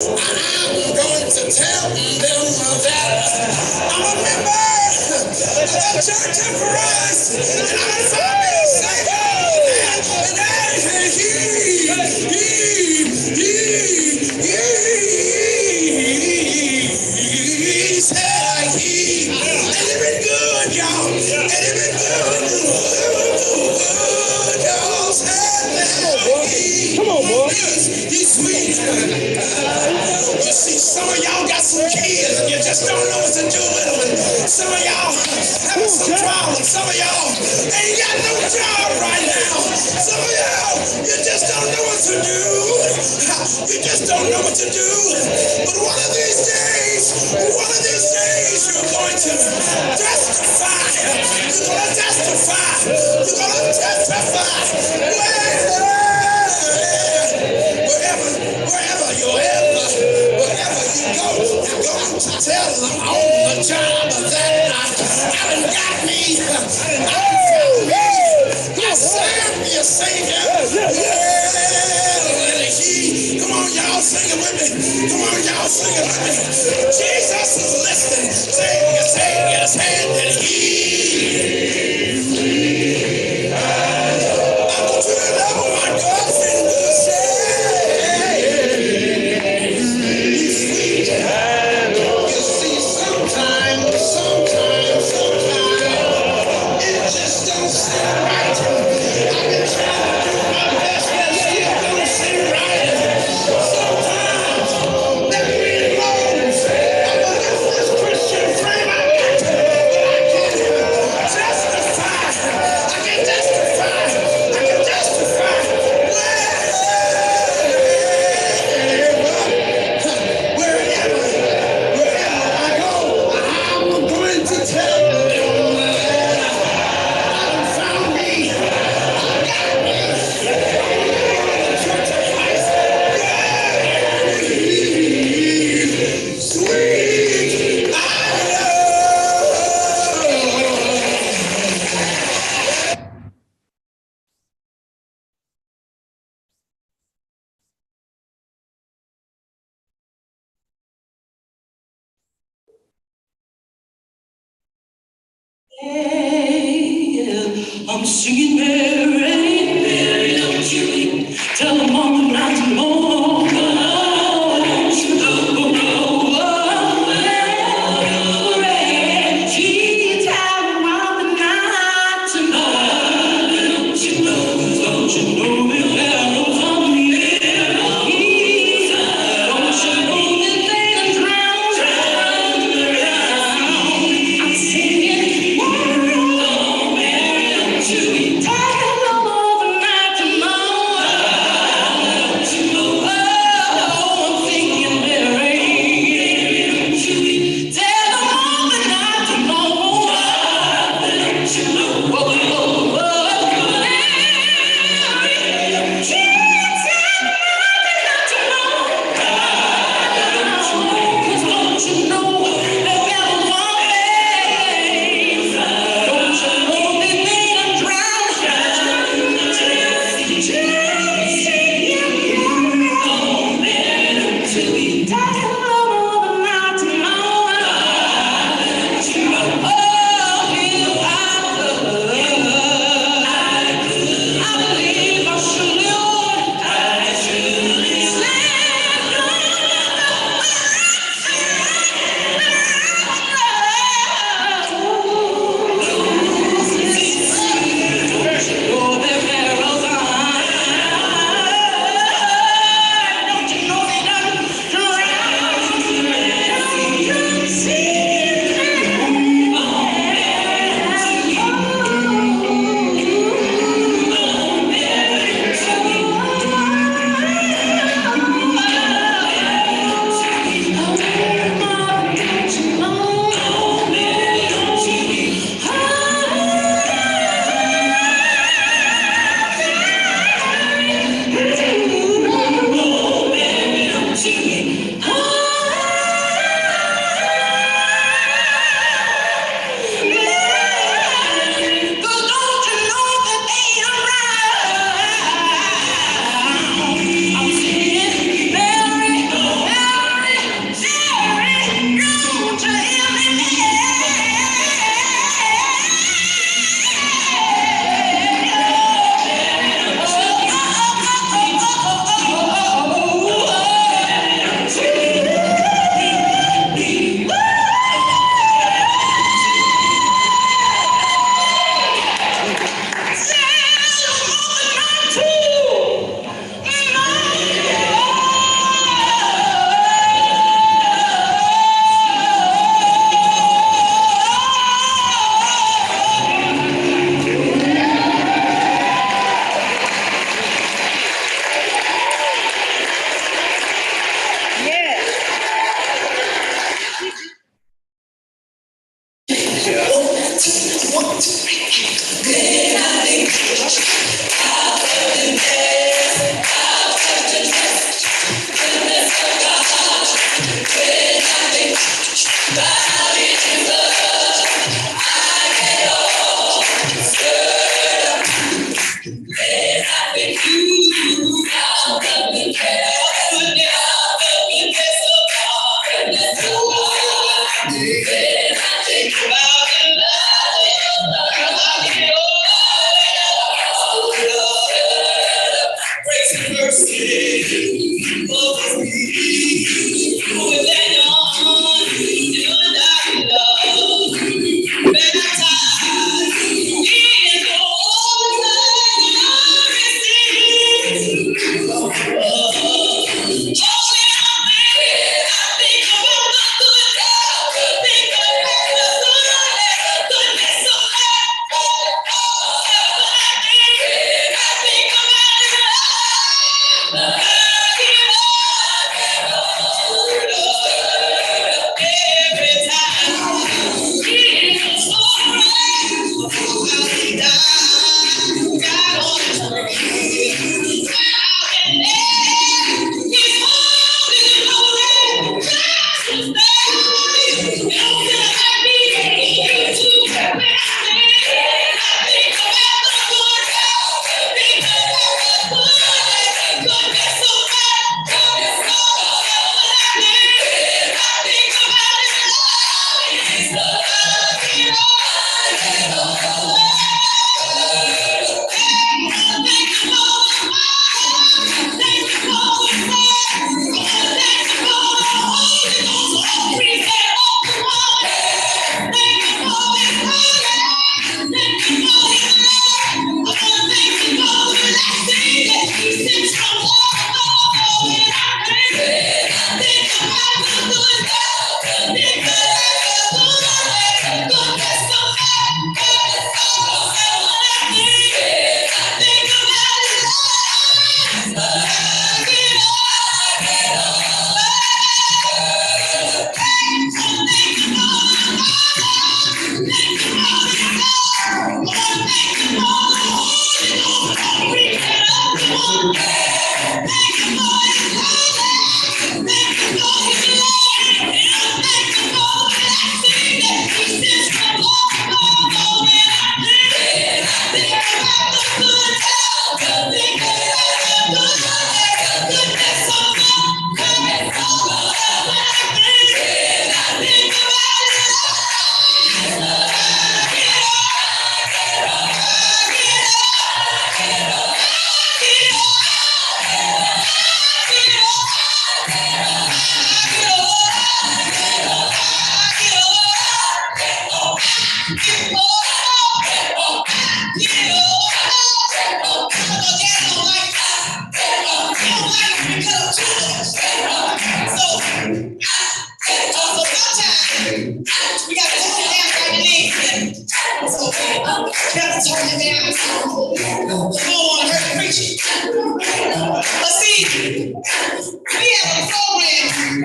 I'm going to tell them that I'm a member of the Church of Christ, and I found me a Savior, and he said he, and it been good, y'all, and it been good, y'all, said Come on, boy. he's sweet. You see, some of y'all got some kids and you just don't know what to do with them. And some of y'all having some problems. Some of y'all ain't got no job right now. Some of y'all, you just don't know what to do. You just don't know what to do. But one of these days, you're going to testify. You're going to testify. You're going to testify. Wherever you go, you're going to tell them on the job that I done got me. I done found me. I serve me a Savior. Come on, y'all, sing it with me. Come on, y'all, sing it with me. Jesus is listening. Sing his hand and I want you to know my girlfriend will say, you see, sometimes, it just don't sit right. I've been trying to do my best, but it still don't sit right. Sometimes, that really blows. I'm a Methodist Christian frame I got, but I can testify. I can testify. I can testify. Wherever I go, I'm going to tell them that I found me. I got me. Church of Christ. Sweet. I I'm singing Mary, Mary, don't you tell them on the mountain, oh, don't you know, Mary, she tell them on the mountain, don't you know, the arrows on the air, don't you know that they are drowned, I'm singing, oh, Mary, don't you tell them all the night tomorrow, don't you know, oh, I'm singing Mary, don't you tell them all the night tomorrow, don't you know, oh, Mary, she tell them all the night tomorrow, 'cause don't you know that there was one place, don't you know that they are drowned,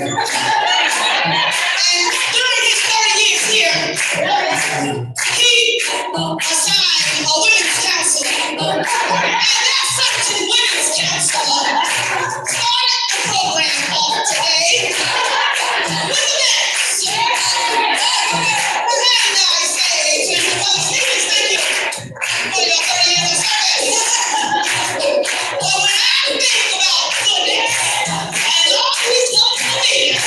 And during his 30 years here, he assigned a women's counselor. And that certain women's counselor started the program off today with a dance. And I say to you, well, Stevens, thank you for your 30 years of service. Well, when I think about goodness, and all he's done for me,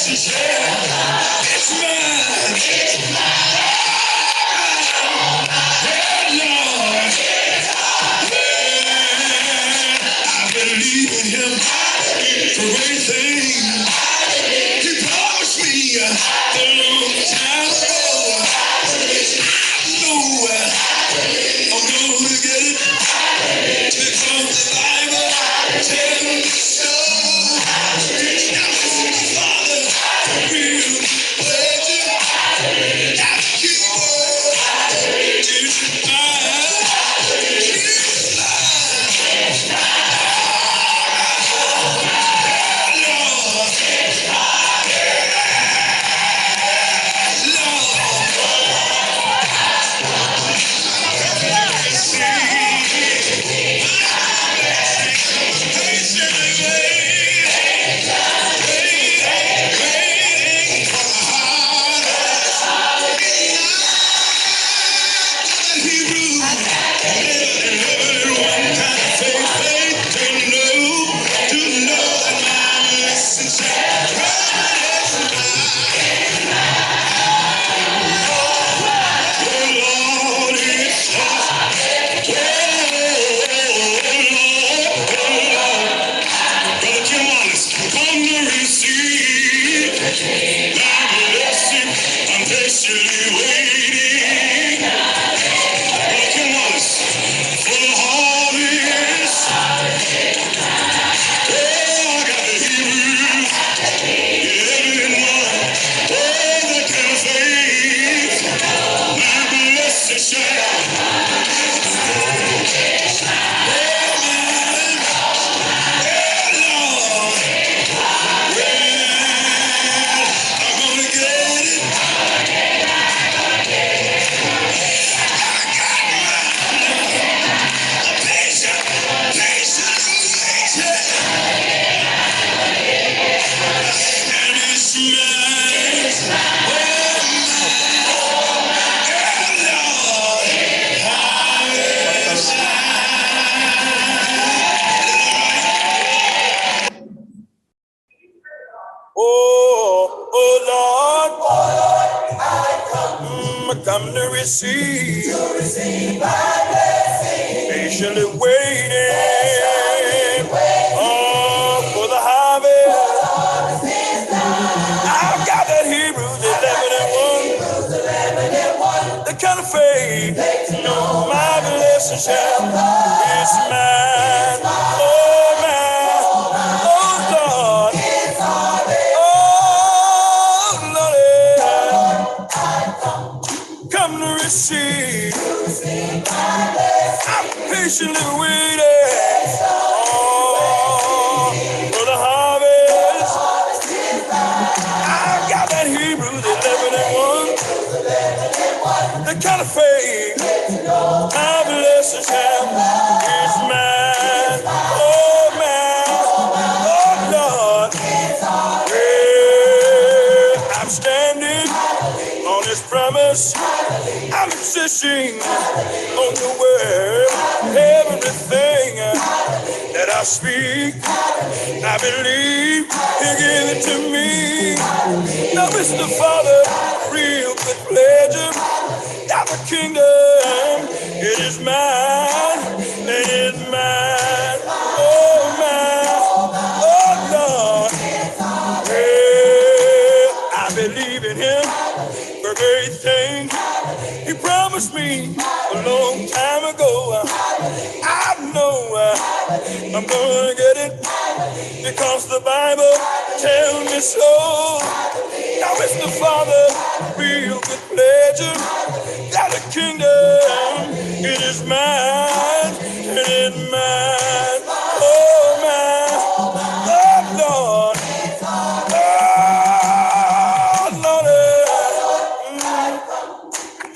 blessing shall. It's mine. Lord, I believe in him for great things. He promised me a long time ago. I know I'm going to get it because the Bible tells me so. Now my Father will pledge it. Now keep come to receive my blessing, patiently waiting, for the harvest. I've got that Hebrews 11:1, the kind of faith, my blessing shall is mine. Oh man, oh Lord, come to receive. I'm patiently waiting for the harvest. I've got that Hebrews 11:1, the kind of faith my blessing shall is mine. Oh man, oh Lord, yeah, I'm standing on His promise. I'm insisting on the word. Everything that I speak, I believe He gave it to me. Now it's the Father, real good pleasure. Now the kingdom, it is mine, and it's mine. Oh man, oh Lord, yeah, I believe in Him for very thing He promised me a long time ago. I know I'm gonna get it because the Bible tells me so. Now it's the Father, real good pleasure. That the kingdom, it is mine, it is mine. Oh man, oh Lord,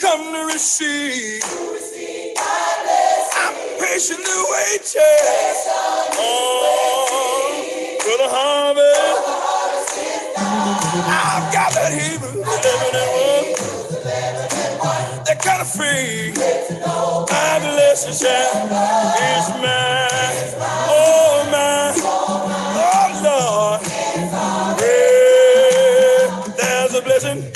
come to receive. I'm patiently waiting for the harvest. I've got that Hebrews 11:1, that kind of faith. My blessing shall is mine. Oh man, oh Lord, yeah. a blessing.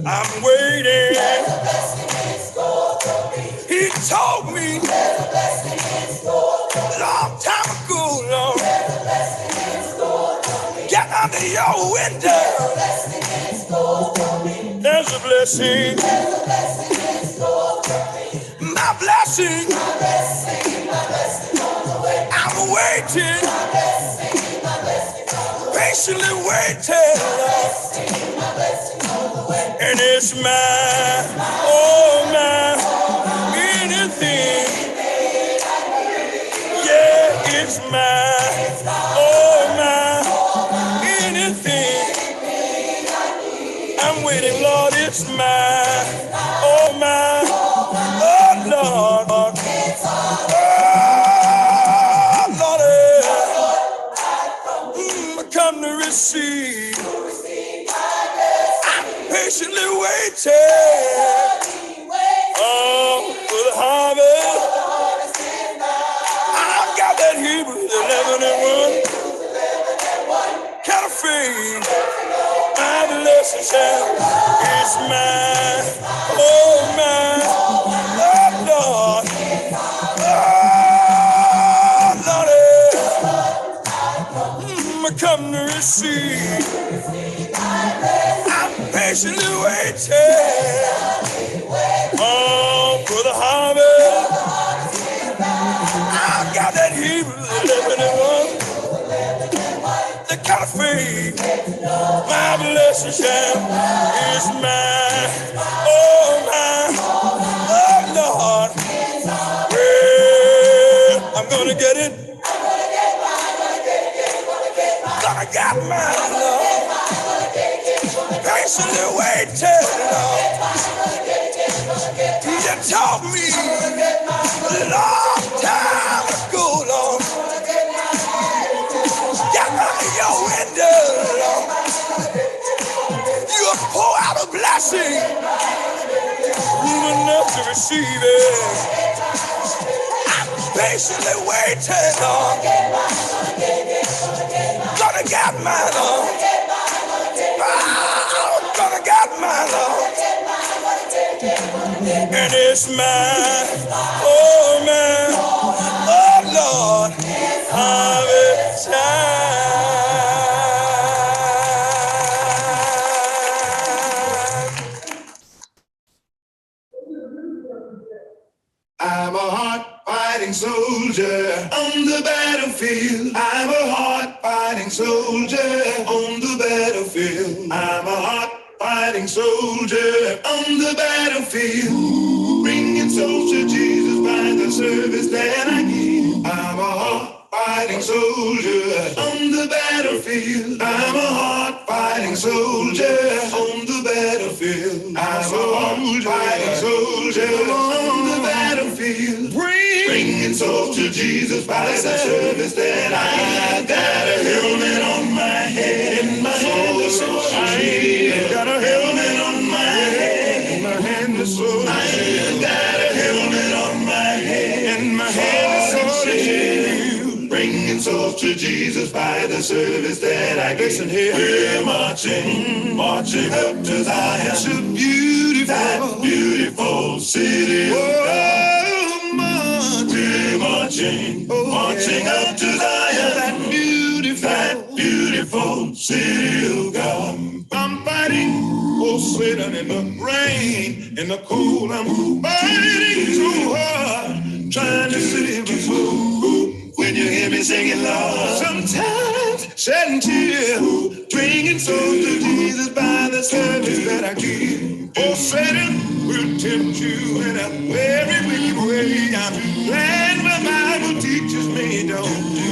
I'm waiting. He told me a long time ago, Lord, get under your window. There's a blessing. My blessing. I'm waiting. Patiently waiting. And it's mine. Oh, mine. Anything. Yeah, it's mine. Oh, mine. Anything. I'm waiting, Lord, it's mine. Oh, mine. Oh, Lord. Oh, Lord. I come to receive. I'm patiently waiting. Oh, for the harvest. I've got that Hebrews 11:1 kind of faith. My blessing is mine. Oh, mine. Oh, Lord. Oh, Lord. I come to receive. I'm patiently waiting. Oh, for the harvest. I've got that Hebrews 11:1. The kind of faith. My blessing is mine. Oh, mine. Oh, Lord. Well, I'm gonna get it. Gonna get mine, Lord. Patiently waiting, Lord. You taught me a long time ago, Lord. Get under your window, Lord. You'll pour out a blessing enough to receive it. I'm patiently waiting, Lord. Gonna get mine, Lord. I'm gonna get mine, Lord. And it's mine. Oh, man. Oh, Lord. Harvest time. I'm a hard-fighting soldier on the battlefield. I'm a hard-fighting soldier on the battlefield. I'm a hard-fighting soldier on the battlefield. Bringing souls to Jesus by the service that I give. I'm a hard-fighting soldier on the battlefield. I'm a hard-fighting soldier on the battlefield. I'm a hard-fighting soldier on the battlefield. Bringing souls to Jesus by the service that I got a helmet on my head and my hand is so I got a helmet on my head and my hand is so I got a helmet on my head and my hand is so bringing souls to Jesus by the service that I give. Listen here. We're marching up to Zion. It's a beautiful, that beautiful city. We're marching up to Zion. That beautiful city of God. I'm fighting, oh Satan, in the rain, in the cold. I'm fighting too hard, trying to save my soul. When you hear me singing, Lord, sometimes shedding tears, bringing souls to Jesus by the service that I give. Oh, Satan will tempt you in a very wicked way. I'm glad my Bible teaches me don't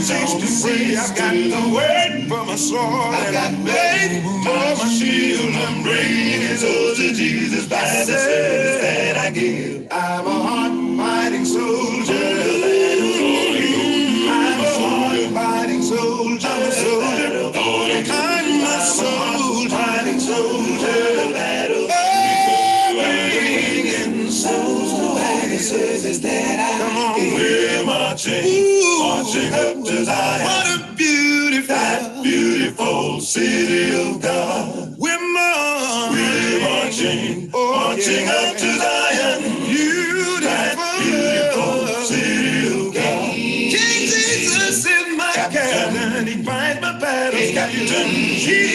cease to pray. I've got the word for my sword, I've got faith for my shield. I'm bringing souls to Jesus by the service that I give. I'm a hard-fighting soldier. Fighting soldier, I'm a soldier, I'm a fighting soldier, bringing souls to the service that I come on, we're marching up to Zion. What a beautiful beautiful city of God. We're marching, marching up to Zion. Beautiful city of God. King Jesus is my captain. He fights my battles. He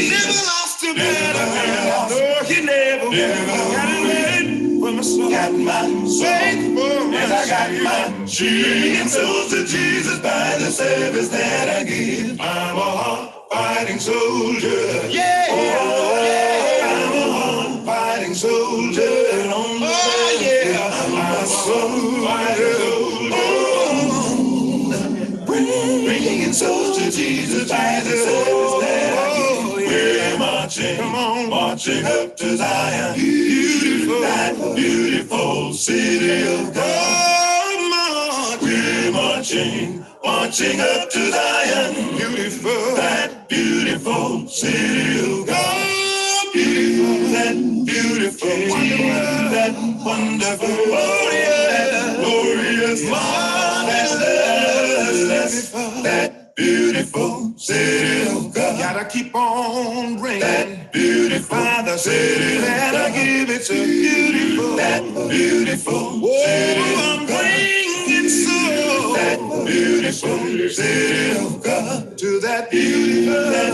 never lost a battle. No, he never got it right for my soul. Got my soul. Yes, I got my sheep. And souls to Jesus by the service that I give. I'm a hard-fighting soldier. Yeah. Oh, yeah. I'm a hard-fighting soldier. Oh, yeah. I'm a soul-fighter. Bringing souls to Jesus by the service that I give. We're marching, come on, marching up to Zion. Beautiful, that beautiful city of God. We're marching, marching up to Zion. Beautiful, that beautiful city of God. Beautiful, that beautiful, wonderful, that wonderful, glorious, marvelous, that beautiful city of God. Gotta keep on bringing that beautiful Father city that I give. It's a beautiful, that beautiful city I'm bringing so that beautiful city of God to that beautiful, that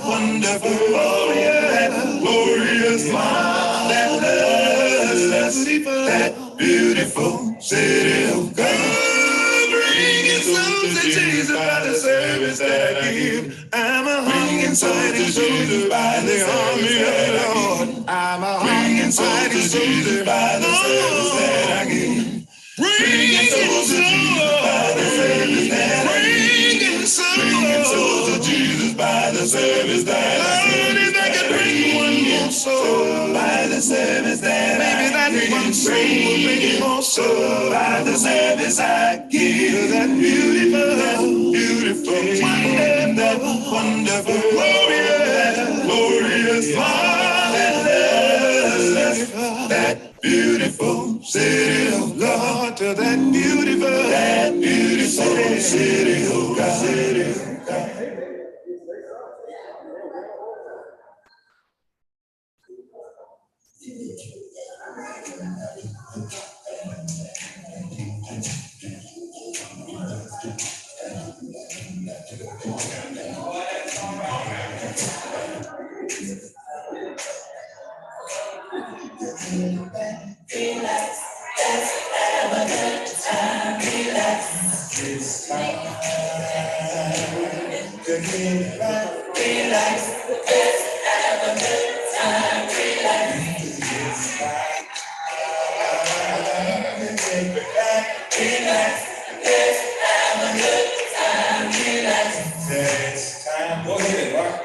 wonderful, that glorious, marvelous, that beautiful city of God. Jesus by the service that I give. I'm a bringing fighting soldier by the army of the Lord. I'm a bringing fighting soldier by the service that I give. Bringing souls to Jesus by the service that I give. Bringing souls to Jesus by the service that I give. If I could bring one more soul by the service that I give. Maybe that one soul will bring more soul by the service I give. That beautiful, that wonderful, glorious, marvelous, that beautiful city of God, to that beautiful city of God. Go ahead, rock.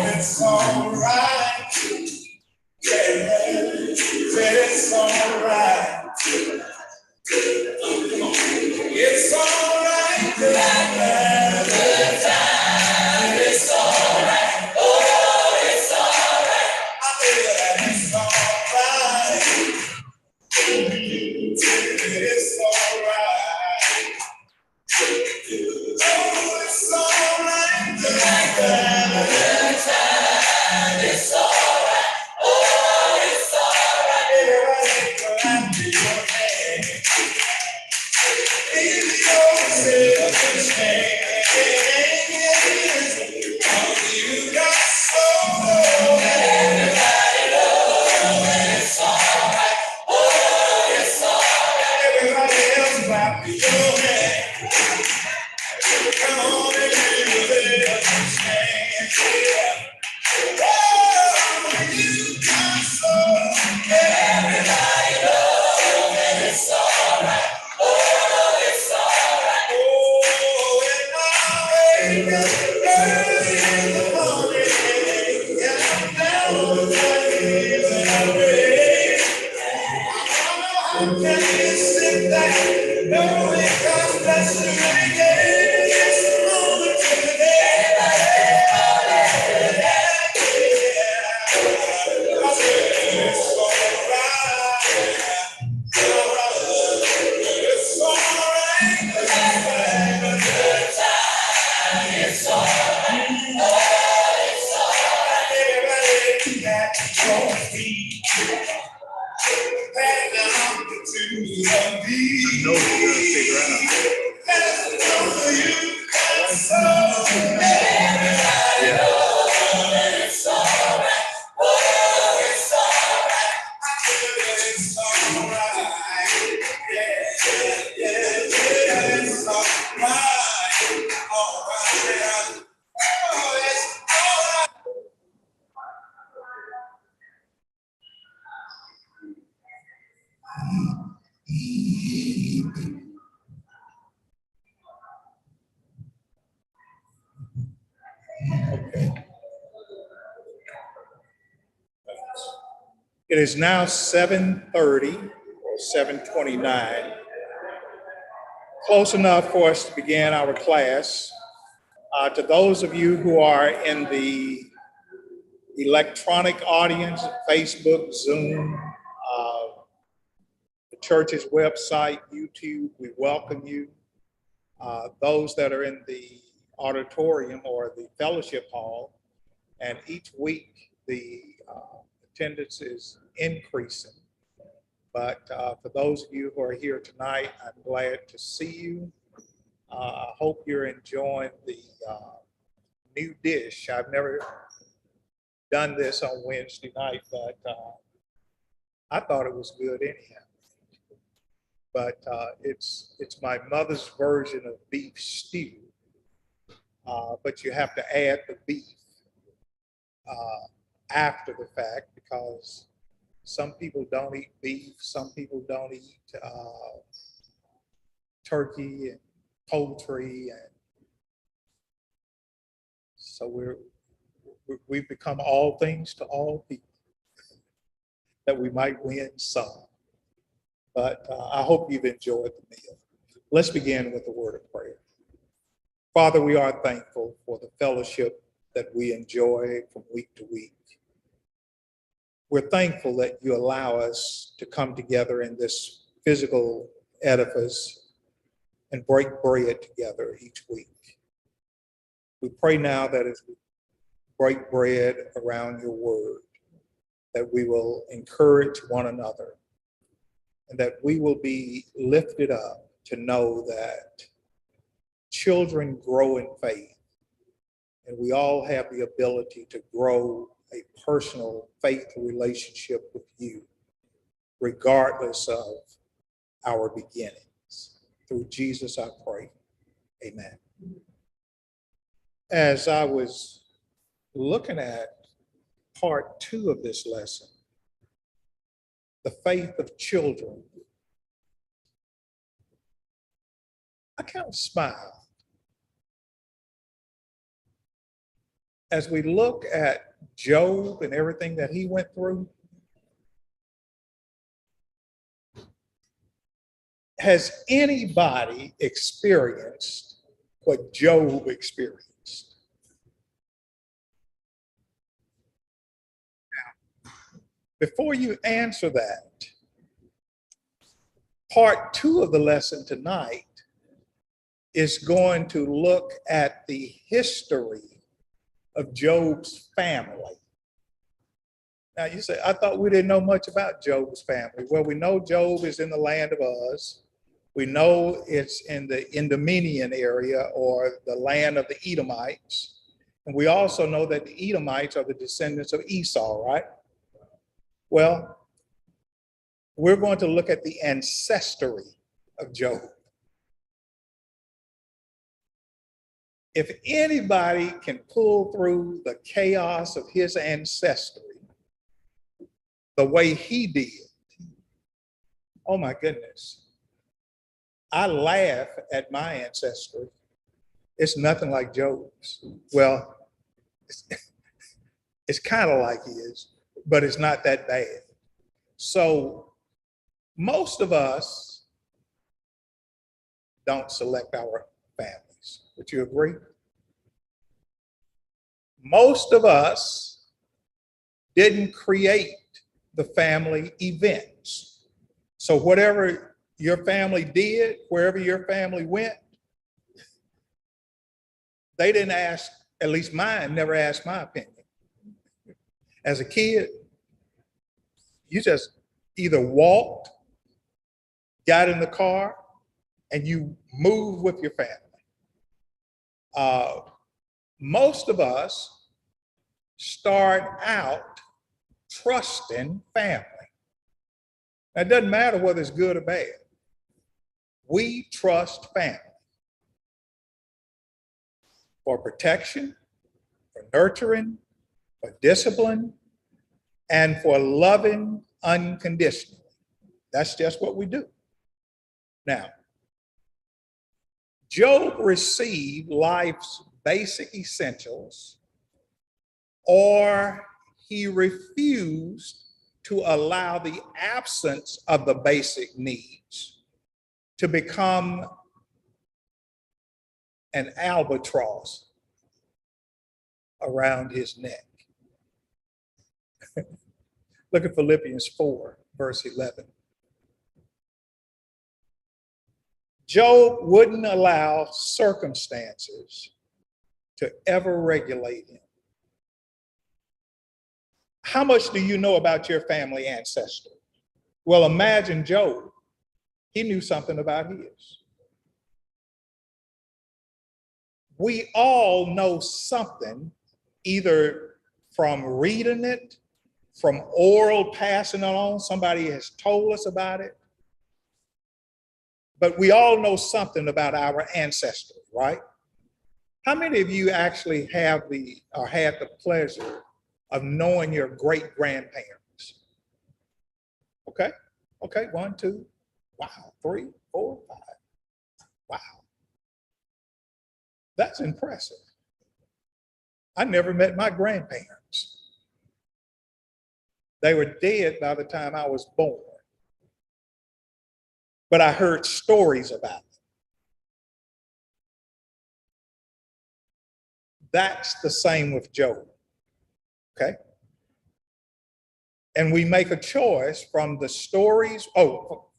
It's all right. It's all right. It's all right. It's all right. Oh, it's all right. I feel that it's all right. It's all right. Oh, it's all right. It's all right. Oh, it's all right. Everybody clap your hands. In your selfish hands. You got so everybody knows it's all right. Oh, it's all right. Everybody else clap your hands. Come on and leave your selfish hands. Oh, you got so everybody knows it's all right. Oh, it's all right. Oh, and I wake up early in the morning, and I'm down on the knees and I pray. How can you sit back knowing God's blessing every day? It's the moment of the day. I said, it's all right. know you're going to figure out. Yeah. It is now 7:30 or 7:29. Close enough for us to begin our class. To those of you who are in the electronic audience, Facebook, Zoom, the church's website, YouTube, we welcome you. Those that are in the auditorium or the fellowship hall, and each week the attendance is increasing. But for those of you who are here tonight, I'm glad to see you. I hope you're enjoying the new dish. I've never done this on Wednesday night, but I thought it was good anyhow. But it's my mother's version of beef stew, but you have to add the beef after the fact, because some people don't eat beef, some people don't eat turkey and poultry, and so we've become all things to all people, that we might win some. But I hope you've enjoyed the meal. Let's begin with a word of prayer. Father, we are thankful for the fellowship that we enjoy from week to week. We're thankful that you allow us to come together in this physical edifice and break bread together each week. We pray now that as we break bread around your word, that we will encourage one another, and that we will be lifted up to know that children grow in faith, and we all have the ability to grow a personal faith relationship with you, regardless of our beginnings. Through Jesus, I pray. Amen. As I was looking at part 2 of this lesson, the faith of children, I kind of smiled. As we look at Job and everything that he went through, has anybody experienced what Job experienced? Now, before you answer that, part 2 of the lesson tonight is going to look at the history of Job's family. Now you say, I thought we didn't know much about Job's family. Well, we know Job is in the land of Uz. We know it's in the Idumean area, or the land of the Edomites. And we also know that the Edomites are the descendants of Esau, right? Well, we're going to look at the ancestry of Job. If anybody can pull through the chaos of his ancestry the way he did, oh my goodness. I laugh at my ancestry. It's nothing like Job's. Well, it's kind of like his, but it's not that bad. So most of us don't select our families. Would you agree? Most of us didn't create the family events. So whatever your family did, wherever your family went, they didn't ask, at least mine never asked my opinion. As a kid, you just either walked got in the car and you moved with your family. Most of us start out trusting family. Now, it doesn't matter whether it's good or bad. We trust family for protection, for nurturing, for discipline, and for loving unconditionally. That's just what we do. Now, Job received life's basic essentials, or he refused to allow the absence of the basic needs to become an albatross around his neck. Look at Philippians 4, verse 11. Job wouldn't allow circumstances to ever regulate him. How much do you know about your family ancestry? Well, imagine Job. He knew something about his. We all know something, either from reading it, from oral passing it on, somebody has told us about it. But we all know something about our ancestry, right? How many of you actually have had the pleasure of knowing your great-grandparents? Okay, 1, 2, wow, 3, 4, 5, wow. That's impressive. I never met my grandparents. They were dead by the time I was born. But I heard stories about them. That's the same with Job, okay? And we make a choice from the stories. Oh,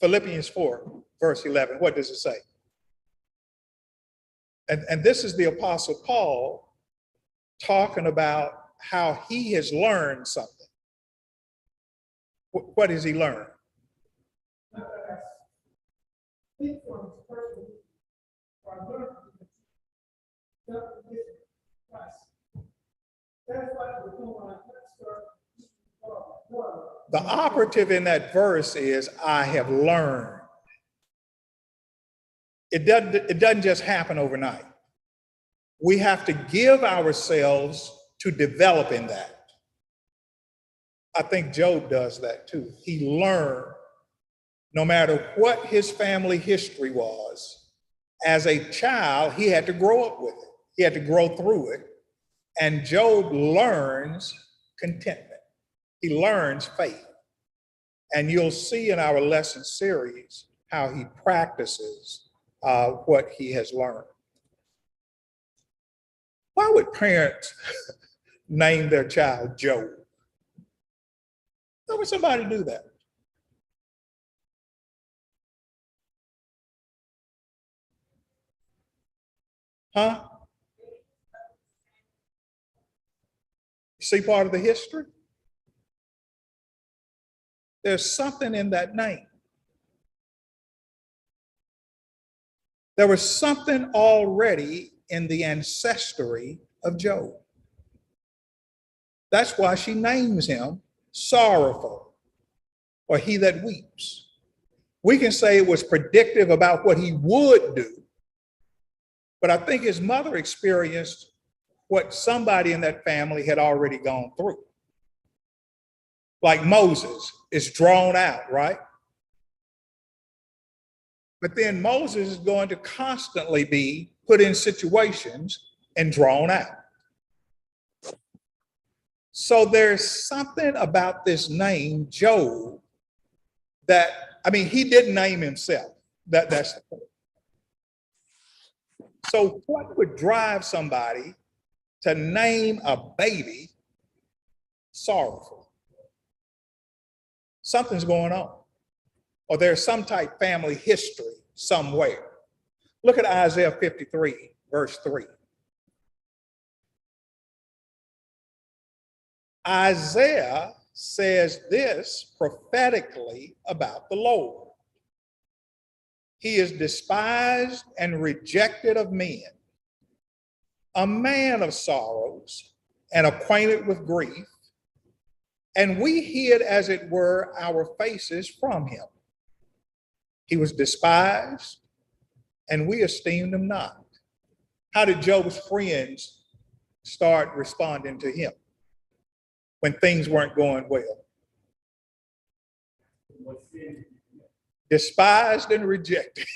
Philippians 4, verse 11, what does it say? And this is the Apostle Paul talking about how he has learned something. What has he learned? The operative in that verse is, I have learned. It doesn't just happen overnight. We have to give ourselves to developing that. I think Job does that too. He learned, no matter what his family history was, as a child, he had to grow up with it. He had to grow through it. And Job learns contentment. He learns faith. And you'll see in our lesson series how he practices what he has learned. Why would parents name their child Job? Why would somebody do that? Huh? See part of the history? There's something in that name. There was something already in the ancestry of Job. That's why she names him sorrowful, or he that weeps. We can say it was predictive about what he would do, but I think his mother experienced what somebody in that family had already gone through. Like Moses is drawn out, right? But then Moses is going to constantly be put in situations and drawn out. So there's something about this name, Job, that, I mean, he didn't name himself. That's the point. So what would drive somebody to name a baby sorrowful? Something's going on. Or there's some type family history somewhere. Look at Isaiah 53, verse 3. Isaiah says this prophetically about the Lord. He is despised and rejected of men, a man of sorrows and acquainted with grief. And we hid, as it were, our faces from him. He was despised, and we esteemed him not. How did Job's friends start responding to him when things weren't going well? Despised and rejected.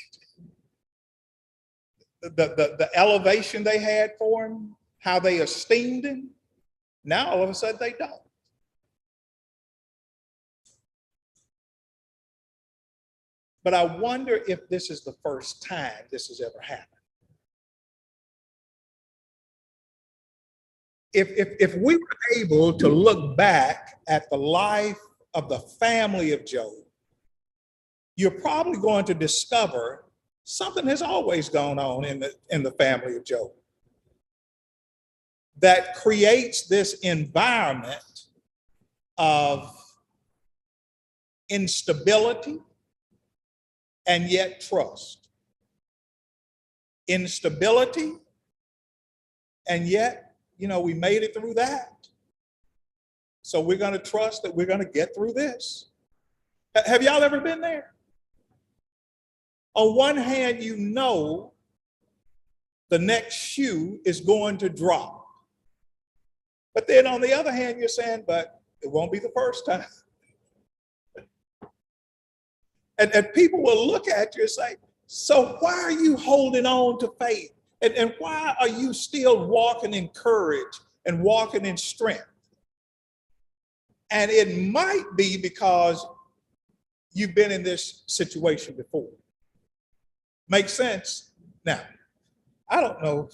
The elevation they had for him, how they esteemed him, now all of a sudden they don't. But I wonder if this is the first time this has ever happened. If we were able to look back at the life of the family of Job, you're probably going to discover something has always gone on in the family of Job that creates this environment of instability and yet trust. Instability, and yet, we made it through that. So we're going to trust that we're going to get through this. Have y'all ever been there? On one hand, the next shoe is going to drop. But then on the other hand, you're saying, but it won't be the first time. And people will look at you and say, so why are you holding on to faith? And why are you still walking in courage and walking in strength? And it might be because you've been in this situation before. Makes sense? Now, I don't know.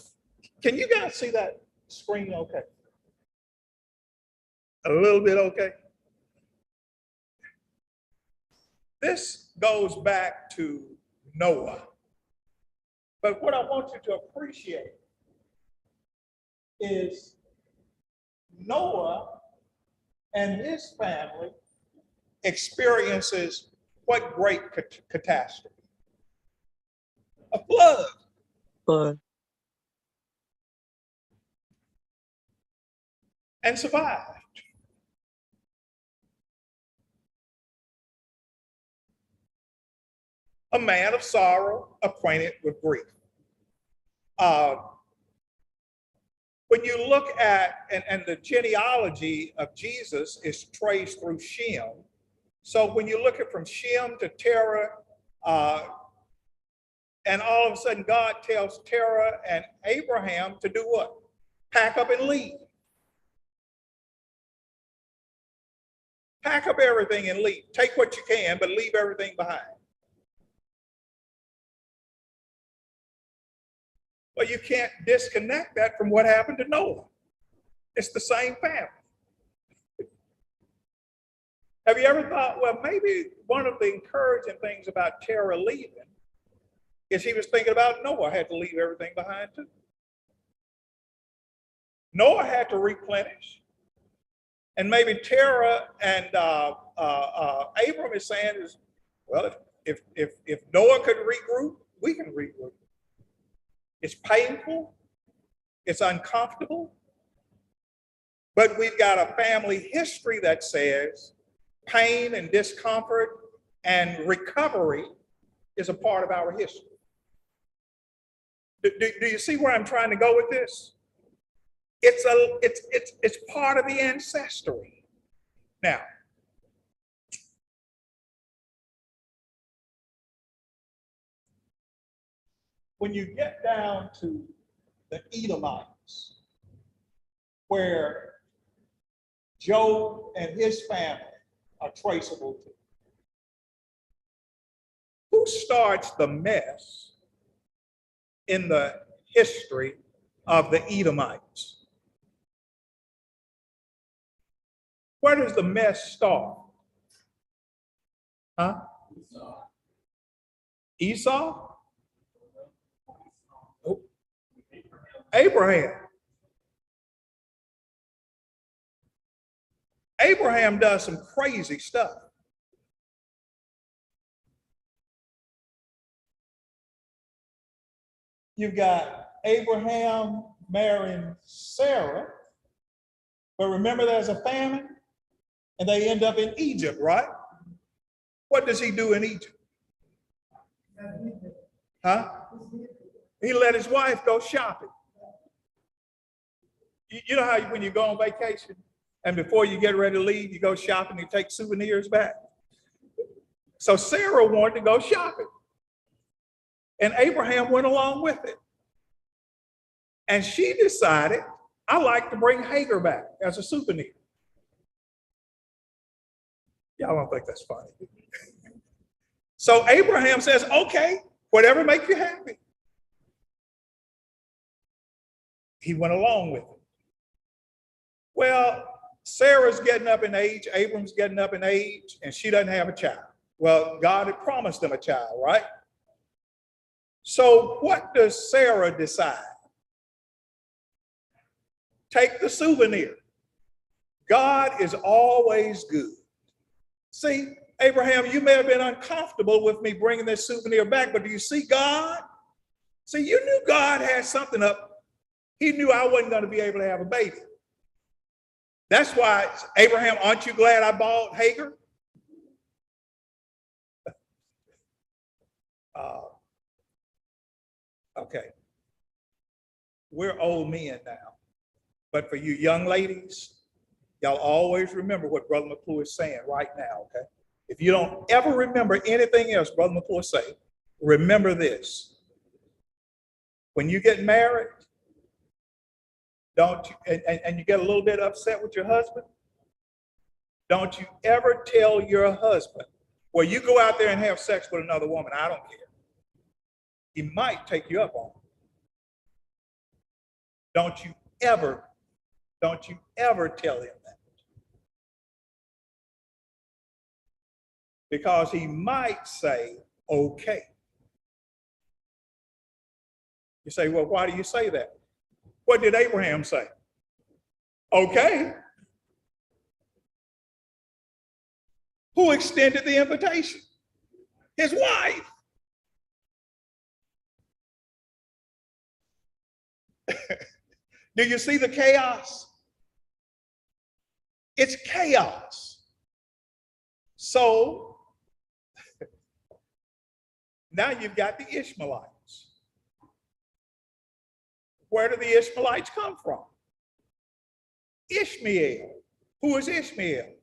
Can you guys see that screen okay? A little bit okay? This goes back to Noah. But what I want you to appreciate is Noah and his family experiences what great catastrophe? A flood. And survived. A man of sorrow, acquainted with grief. When you look at, and the genealogy of Jesus is traced through Shem. So when you look at from Shem to Terah, and all of a sudden God tells Terah and Abraham to do what? Pack up and leave. Pack up everything and leave. Take what you can, but leave everything behind. Well, you can't disconnect that from what happened to Noah. It's the same family. Have you ever thought, well, maybe one of the encouraging things about Terah leaving is he was thinking about Noah had to leave everything behind too. Noah had to replenish. And maybe Terah and Abram is saying is, well, if Noah could regroup, we can regroup. It's painful, it's uncomfortable, but we've got a family history that says pain and discomfort and recovery is a part of our history. Do you see where I'm trying to go with this? It's part of the ancestry. Now, when you get down to the Edomites, where Job and his family are traceable to, who starts the mess in the history of the Edomites? Where does the mess start? Huh? Esau? Oh. Abraham. Abraham does some crazy stuff. You've got Abraham marrying Sarah. But remember, there's a famine, and they end up in Egypt, right? What does he do in Egypt? Huh? He let his wife go shopping. You know how when you go on vacation and before you get ready to leave, you go shopping and take souvenirs back? So Sarah wanted to go shopping. And Abraham went along with it. And she decided, I like to bring Hagar back as a souvenir. Y'all don't think that's funny. So Abraham says, okay, whatever makes you happy. He went along with it. Well, Sarah's getting up in age, Abram's getting up in age, and she doesn't have a child. Well, God had promised them a child, right? So what does Sarah decide? Take the souvenir. God is always good. See, Abraham, you may have been uncomfortable with me bringing this souvenir back, but do you see God? See, you knew God had something up. He knew I wasn't going to be able to have a baby. That's why, Abraham, aren't you glad I bought Hagar? Okay. We're old men now. But for you young ladies, y'all always remember what Brother McClure is saying right now, okay? If you don't ever remember anything else Brother McClure say, remember this. When you get married, don't you, and you get a little bit upset with your husband, don't you ever tell your husband, well, you go out there and have sex with another woman, I don't care. He might take you up on it. Don't you ever tell him that. Because he might say, okay. You say, well, why do you say that? What did Abraham say? Okay. Who extended the invitation? His wife. Do you see the chaos? It's chaos. So now you've got the Ishmaelites. Where do the Ishmaelites come from? Ishmael. Who is Ishmael?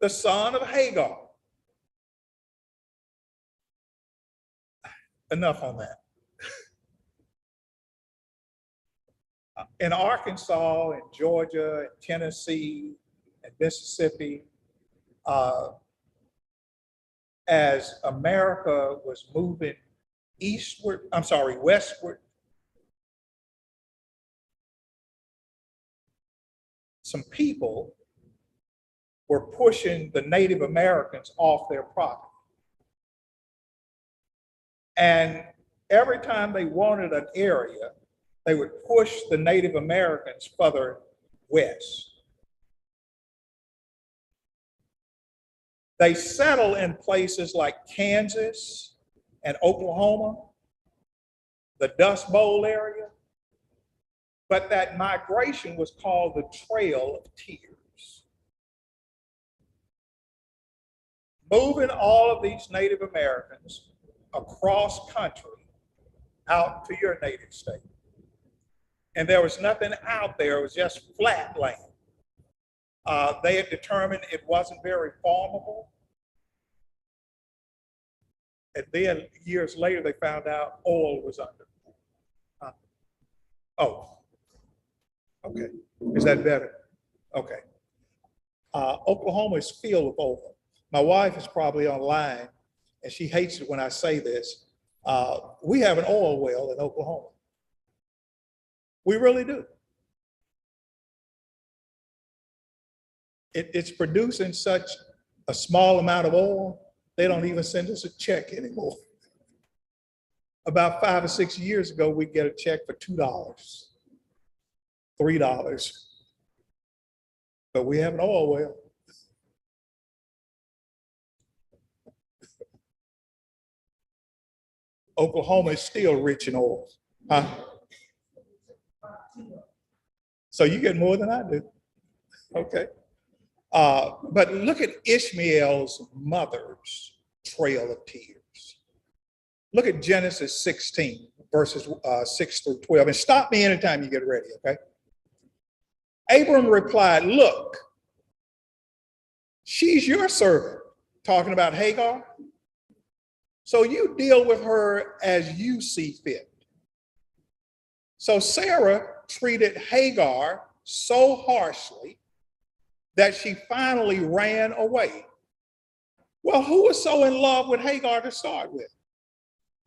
The son of Hagar. Enough on that. In Arkansas, in Georgia, in Tennessee, and Mississippi, as America was moving westward, some people were pushing the Native Americans off their property. And every time they wanted an area, they would push the Native Americans further west. They settle in places like Kansas and Oklahoma, the Dust Bowl area, but that migration was called the Trail of Tears. Moving all of these Native Americans across country out to your native state. And there was nothing out there, it was just flat land. They had determined it wasn't very farmable. And then years later, they found out oil was under. Oh, okay. Is that better? Okay. Oklahoma is filled with oil. My wife is probably online, and she hates it when I say this. We have an oil well in Oklahoma. We really do. It's producing such a small amount of oil, they don't even send us a check anymore. About 5 or 6 years ago, we'd get a check for $2, $3. But we have an oil well. Oklahoma is still rich in oil. Huh? So you get more than I do. Okay. But look at Ishmael's mother's trail of tears. Look at Genesis 16, verses 6 through 12. And stop me anytime you get ready, okay? Abram replied, look, she's your servant, talking about Hagar. So you deal with her as you see fit. So Sarah treated Hagar so harshly that she finally ran away. Well, who was so in love with Hagar to start with?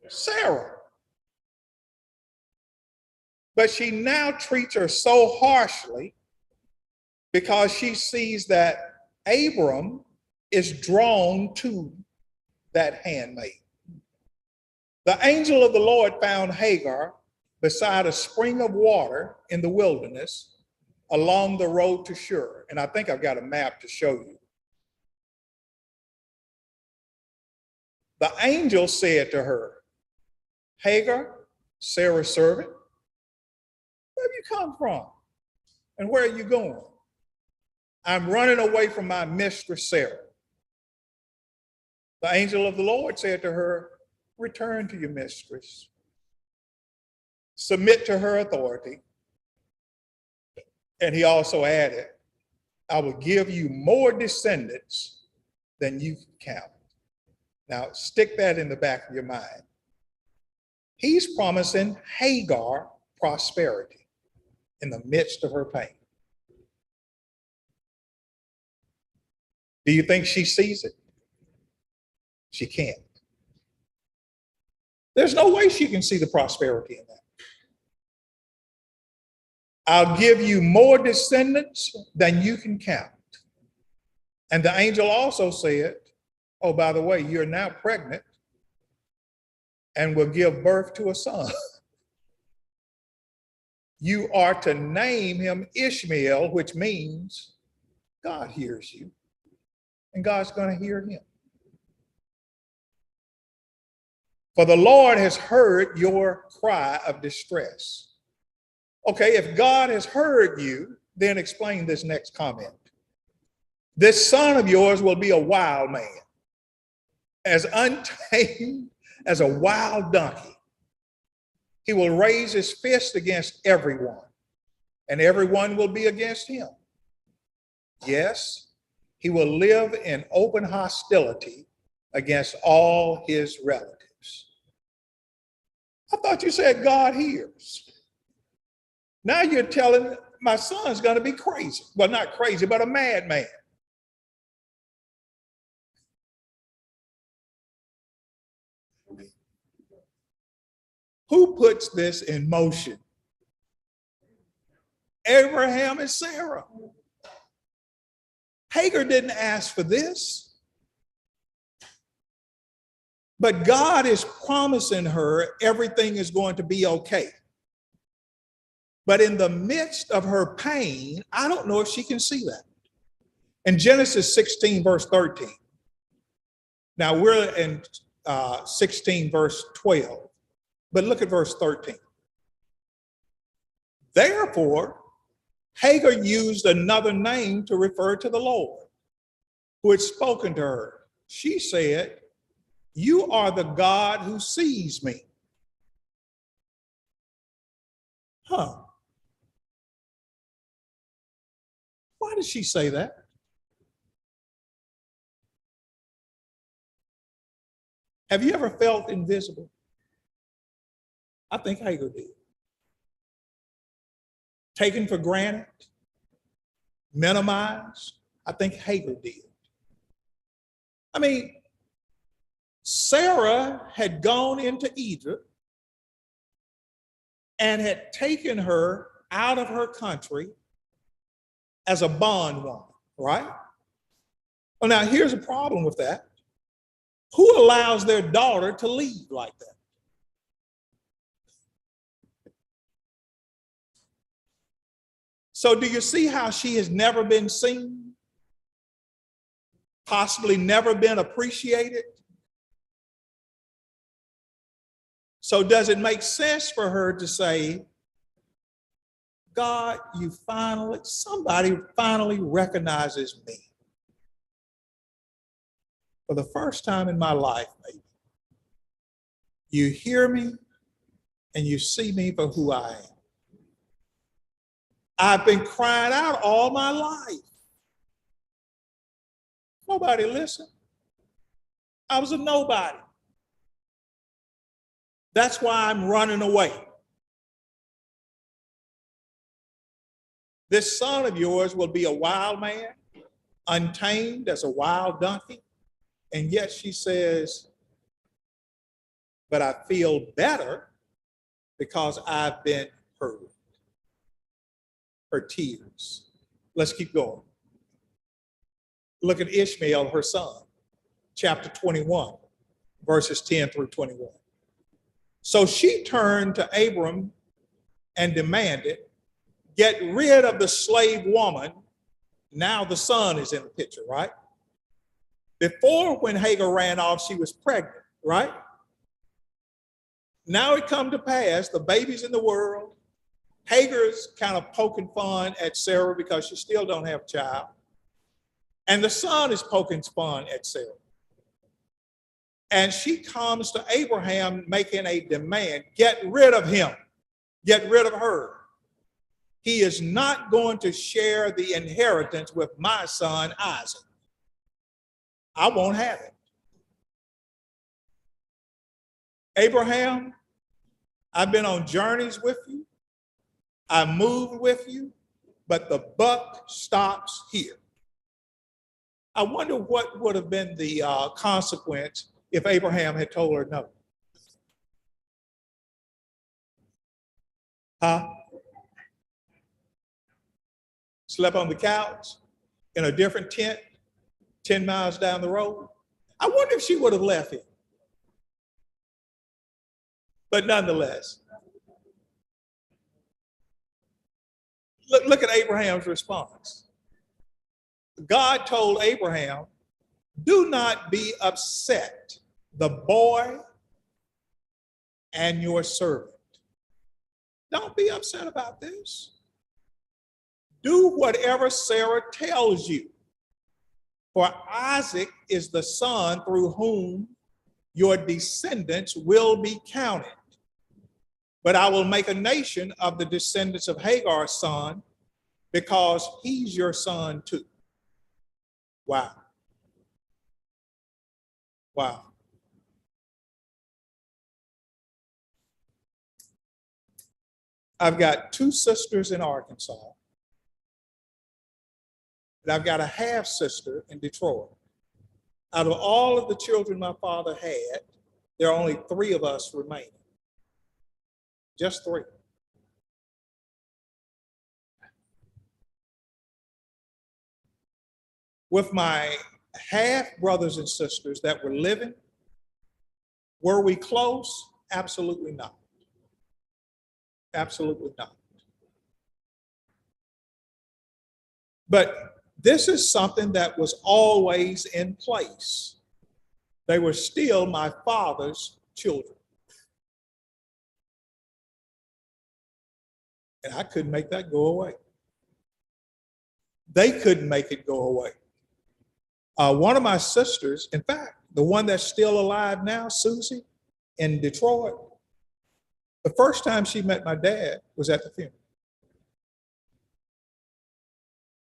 Sarah. But she now treats her so harshly because she sees that Abram is drawn to that handmaid. The angel of the Lord found Hagar beside a spring of water in the wilderness along the road to Shur. And I think I've got a map to show you. The angel said to her, Hagar, Sarah's servant, where have you come from? And where are you going? I'm running away from my mistress Sarah. The angel of the Lord said to her, return to your mistress. Submit to her authority. And he also added, I will give you more descendants than you can count. Now, stick that in the back of your mind. He's promising Hagar prosperity in the midst of her pain. Do you think she sees it? She can't. There's no way she can see the prosperity in that. I'll give you more descendants than you can count. And the angel also said, oh, by the way, you're now pregnant and will give birth to a son. You are to name him Ishmael, which means God hears you. And God's going to hear him. For the Lord has heard your cry of distress. Okay, if God has heard you, then explain this next comment. This son of yours will be a wild man, as untamed as a wild donkey. He will raise his fist against everyone, and everyone will be against him. Yes, he will live in open hostility against all his relatives. I thought you said God hears. Now you're telling my son's going to be crazy. Well, not crazy, but a madman. Who puts this in motion? Abraham and Sarah. Hagar didn't ask for this. But God is promising her everything is going to be okay. But in the midst of her pain, I don't know if she can see that. In Genesis 16, verse 13. Now we're in 16, verse 12. But look at verse 13. Therefore, Hagar used another name to refer to the Lord, who had spoken to her. She said, you are the God who sees me. Huh. Why did she say that? Have you ever felt invisible? I think Hagar did. Taken for granted, minimized. I think Hagar did. I mean, Sarah had gone into Egypt and had taken her out of her country as a bondwoman, right? Well, now here's a problem with that. Who allows their daughter to leave like that? So do you see how she has never been seen? Possibly never been appreciated? So does it make sense for her to say, God, somebody finally recognizes me? For the first time in my life, maybe. You hear me and you see me for who I am. I've been crying out all my life. Nobody listened. I was a nobody. That's why I'm running away. This son of yours will be a wild man, untamed as a wild donkey. And yet she says, but I feel better because I've been heard. Her tears. Let's keep going. Look at Ishmael, her son, chapter 21, verses 10 through 21. So she turned to Abram and demanded, get rid of the slave woman. Now the son is in the picture, right? Before, when Hagar ran off, she was pregnant, right? Now it come to pass, the baby's in the world. Hagar's kind of poking fun at Sarah because she still don't have a child. And the son is poking fun at Sarah. And she comes to Abraham making a demand, get rid of him, get rid of her. He is not going to share the inheritance with my son Isaac. I won't have it. Abraham, I've been on journeys with you. I moved with you, but the buck stops here. I wonder what would have been the consequence if Abraham had told her no. Slept on the couch in a different tent 10 miles down the road. I wonder if she would have left him. But nonetheless, look at Abraham's response. God told Abraham, do not be upset, the boy and your servant. Don't be upset about this. Do whatever Sarah tells you. For Isaac is the son through whom your descendants will be counted. But I will make a nation of the descendants of Hagar's son, because he's your son too. Wow. Wow. I've got two sisters in Arkansas. And I've got a half sister in Detroit. Out of all of the children my father had, there are only 3 of us remaining. Just 3. With my half brothers and sisters that were living, were we close? Absolutely not. Absolutely not. But this is something that was always in place. They were still my father's children. And I couldn't make that go away. They couldn't make it go away. One of my sisters, in fact, the one that's still alive now, Susie, in Detroit, the first time she met my dad was at the funeral.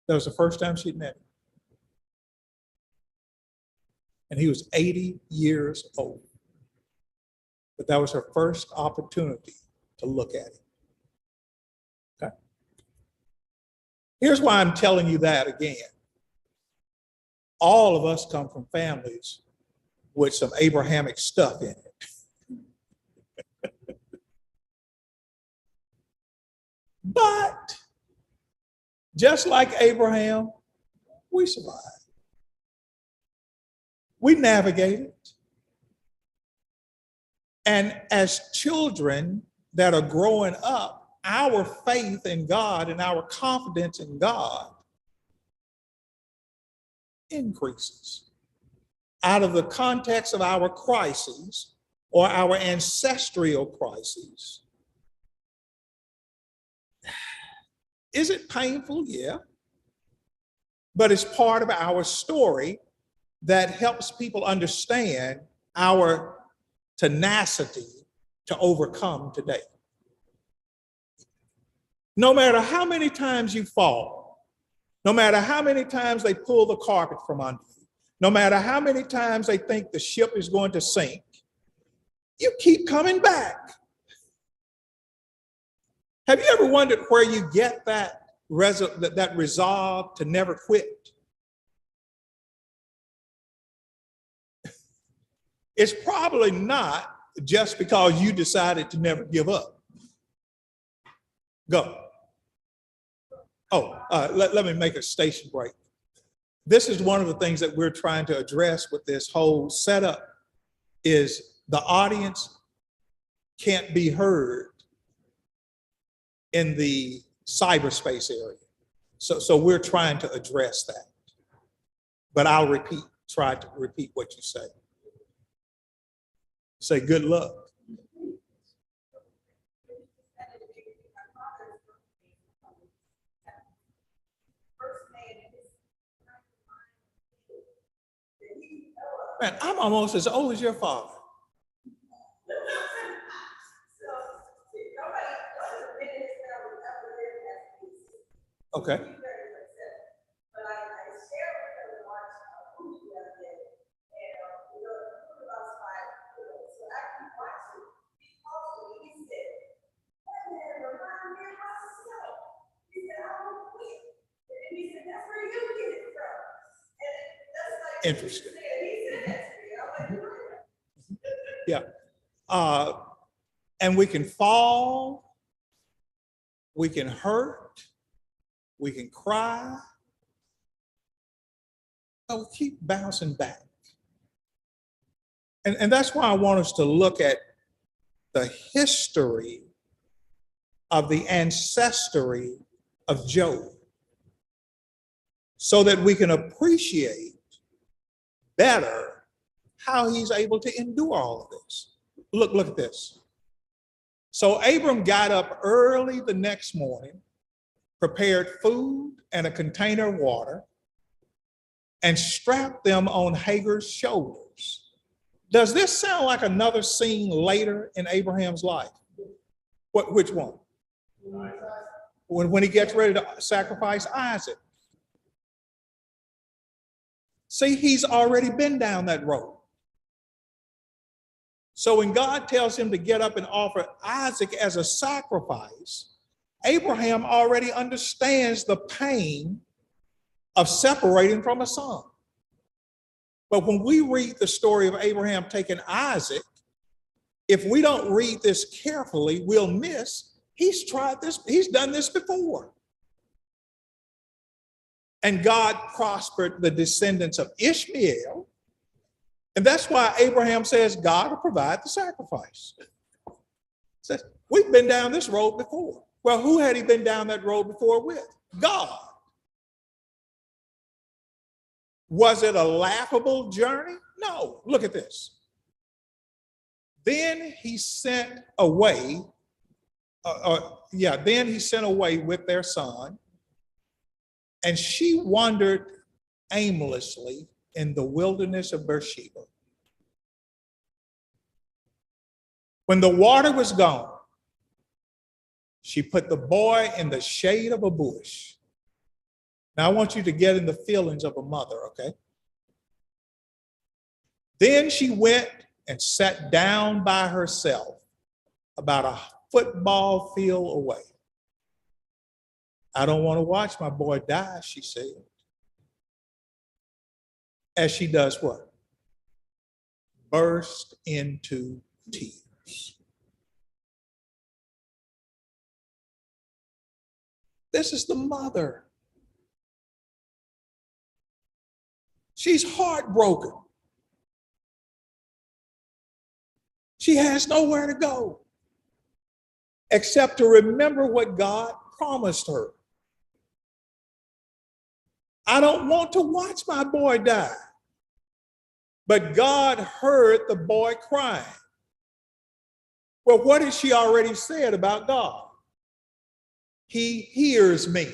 That was the first time she'd met him. And he was 80 years old. But that was her first opportunity to look at him. Okay? Here's why I'm telling you that again. All of us come from families with some Abrahamic stuff in it. But just like Abraham, we survived. We navigated. And as children that are growing up, our faith in God and our confidence in God increases. Out of the context of our crises, or our ancestral crises. Is it painful? Yeah. But it's part of our story that helps people understand our tenacity to overcome today. No matter how many times you fall, no matter how many times they pull the carpet from under you, no matter how many times they think the ship is going to sink, you keep coming back. Have you ever wondered where you get that resolve to never quit? It's probably not just because you decided to never give up. Go. Oh, let me make a station break. This is one of the things that we're trying to address with this whole setup is the audience can't be heard in the cyberspace area. So we're trying to address that. But I'll try to repeat what you say. Say good luck. Man, I'm almost as old as your father. Okay. Interesting. Yeah. And we can fall, we can hurt, we can cry, but we keep bouncing back. And that's why I want us to look at the history of the ancestry of Job so that we can appreciate better how he's able to endure all of this. Look at this. So Abram got up early the next morning, prepared food and a container of water, and strapped them on Hagar's shoulders. Does this sound like another scene later in Abraham's life? Which one? When he gets ready to sacrifice Isaac. See, he's already been down that road. So when God tells him to get up and offer Isaac as a sacrifice, Abraham already understands the pain of separating from a son. But when we read the story of Abraham taking Isaac, if we don't read this carefully, we'll miss he's tried this, he's done this before. And God prospered the descendants of Ishmael. And that's why Abraham says God will provide the sacrifice. Says, we've been down this road before. Well, who had he been down that road before with? God. Was it a laughable journey? No. Look at this. Then he sent away, then he sent away with their son, and she wandered aimlessly in the wilderness of Beersheba. When the water was gone, she put the boy in the shade of a bush. Now I want you to get in the feelings of a mother, okay? Then she went and sat down by herself about a football field away. I don't want to watch my boy die, she said. As she does what? Burst into tears. This is the mother. She's heartbroken. She has nowhere to go except to remember what God promised her. I don't want to watch my boy die. But God heard the boy crying. Well, what has she already said about God? He hears me.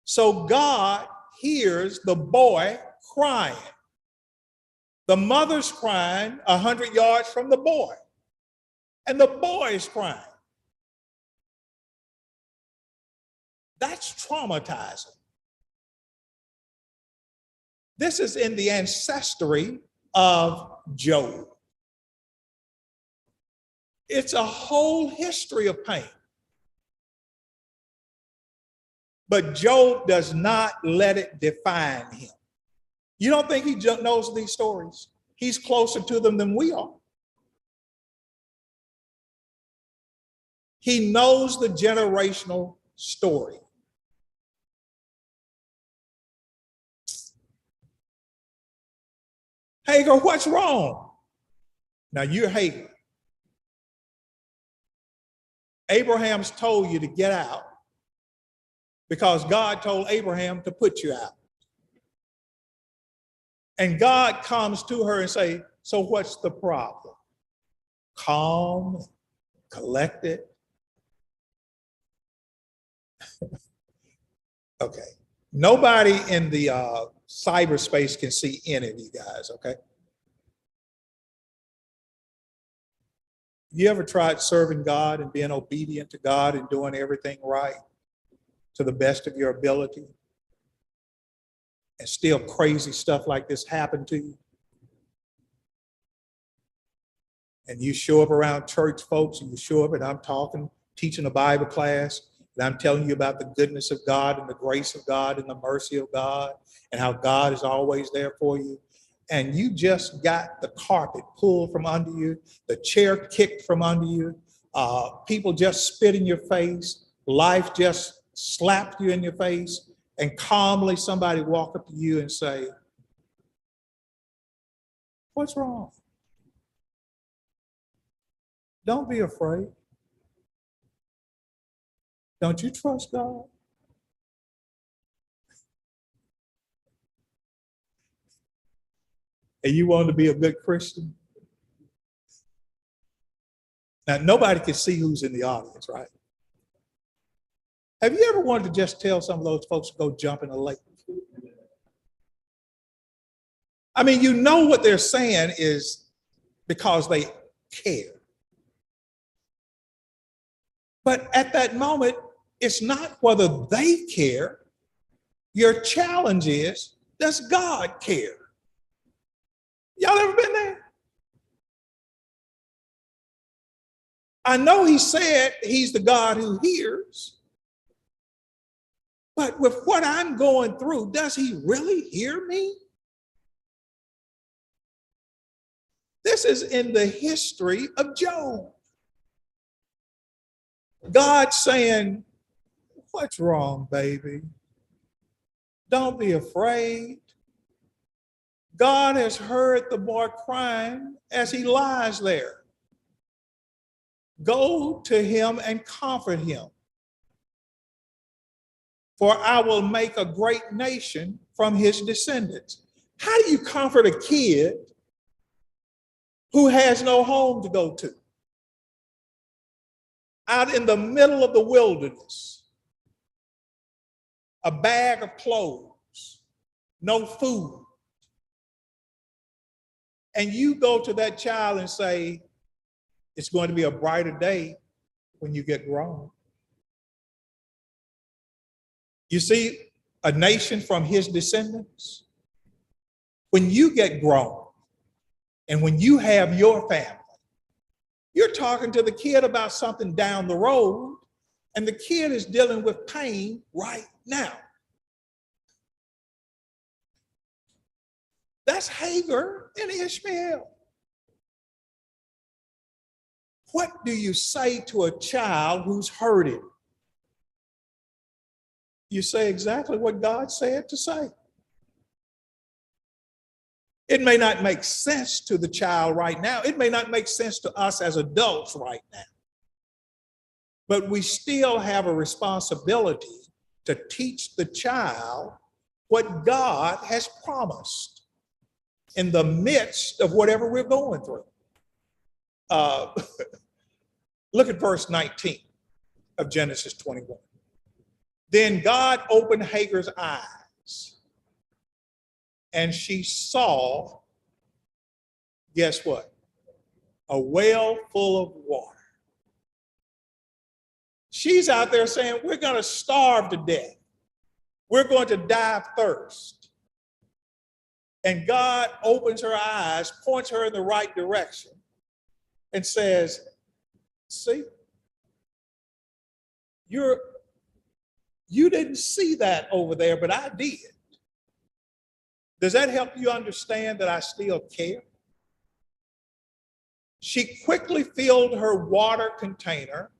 So God hears the boy crying. The mother's crying 100 yards from the boy, and the boy is crying. That's traumatizing. This is in the ancestry of Job. It's a whole history of pain. But Job does not let it define him. You don't think he knows these stories? He's closer to them than we are. He knows the generational story. Hagar, what's wrong? Now you're Hagar. Abraham's told you to get out because God told Abraham to put you out. And God comes to her and say, so what's the problem? Calm, collected. Okay. Nobody in the cyberspace can see any of you guys, okay? You ever tried serving God and being obedient to God and doing everything right to the best of your ability, and still crazy stuff like this happened to you? And you show up around church folks, and you show up and I'm talking, teaching a Bible class, and I'm telling you about the goodness of God and the grace of God and the mercy of God and how God is always there for you. And you just got the carpet pulled from under you, the chair kicked from under you, people just spit in your face, life just slapped you in your face, and calmly somebody walk up to you and say, what's wrong? Don't be afraid. Don't you trust God? And you want to be a good Christian? Now, nobody can see who's in the audience, right? Have you ever wanted to just tell some of those folks to go jump in a lake? I mean, you know what they're saying is because they care. But at that moment, it's not whether they care. Your challenge is, does God care? Y'all ever been there? I know he said he's the God who hears, but with what I'm going through, does he really hear me? This is in the history of Job. God saying, what's wrong, baby? Don't be afraid. God has heard the boy crying as he lies there. Go to him and comfort him. For I will make a great nation from his descendants. How do you comfort a kid who has no home to go to? Out in the middle of the wilderness, a bag of clothes, no food. And you go to that child and say, it's going to be a brighter day when you get grown. You see, a nation from his descendants, when you get grown and when you have your family, you're talking to the kid about something down the road, and the kid is dealing with pain right now. That's Hagar and Ishmael. What do you say to a child who's hurting? You say exactly what God said to say. It may not make sense to the child right now. It may not make sense to us as adults right now. But we still have a responsibility to teach the child what God has promised. in the midst of whatever we're going through. Uh, look at verse 19 of Genesis 21. Then God opened Hagar's eyes, and she saw, guess what? A well full of water. She's out there saying, we're going to starve to death. We're going to die of thirst. And God opens her eyes, points her in the right direction, and says, see, you didn't see that over there, but I did. Does that help you understand that I still care? She quickly filled her water container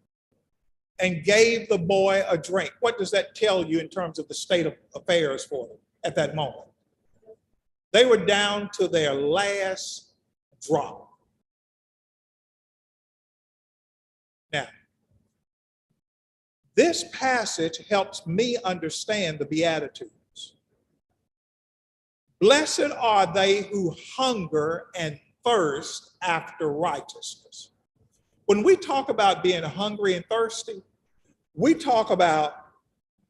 and gave the boy a drink. What does that tell you in terms of the state of affairs for them at that moment? They were down to their last drop. Now, this passage helps me understand the Beatitudes. Blessed are they who hunger and thirst after righteousness. When we talk about being hungry and thirsty, we talk about,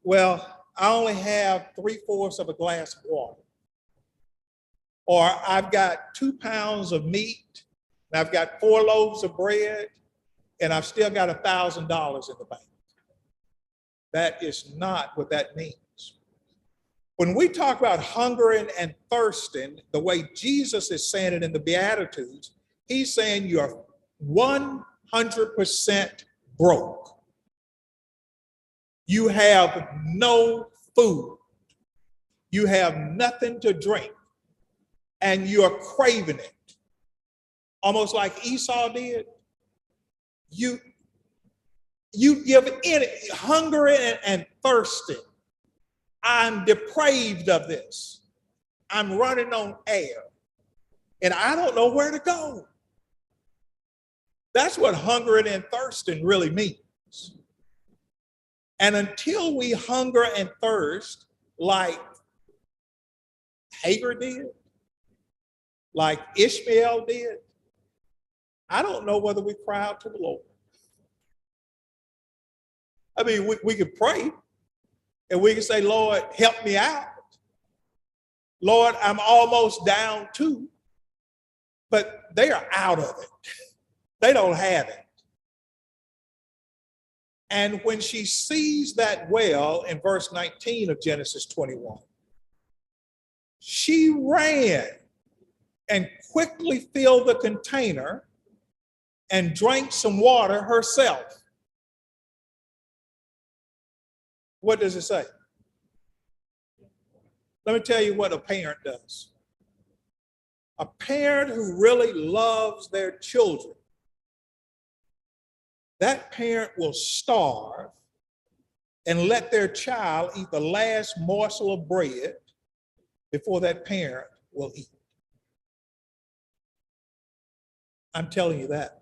well, I only have 3/4 of a glass of water. Or I've got 2 pounds of meat, and I've got 4 loaves of bread, and I've still got $1,000 in the bank. That is not what that means. When we talk about hungering and thirsting, the way Jesus is saying it in the Beatitudes, he's saying you're 100% broke. You have no food. You have nothing to drink. And you're craving it. Almost like Esau did. You give in, hungering and thirsting. I'm depraved of this. I'm running on air. And I don't know where to go. That's what hungering and thirsting really means. And until we hunger and thirst like Hagar did, like Ishmael did, I don't know whether we cry out to the Lord. I mean, we could pray and we can say, Lord, help me out. Lord, I'm almost down too. But they are out of it. They don't have it. And when she sees that well in verse 19 of Genesis 21, she ran and quickly filled the container and drank some water herself. What does it say? Let me tell you what a parent does. A parent who really loves their children, that parent will starve and let their child eat the last morsel of bread before that parent will eat. I'm telling you that.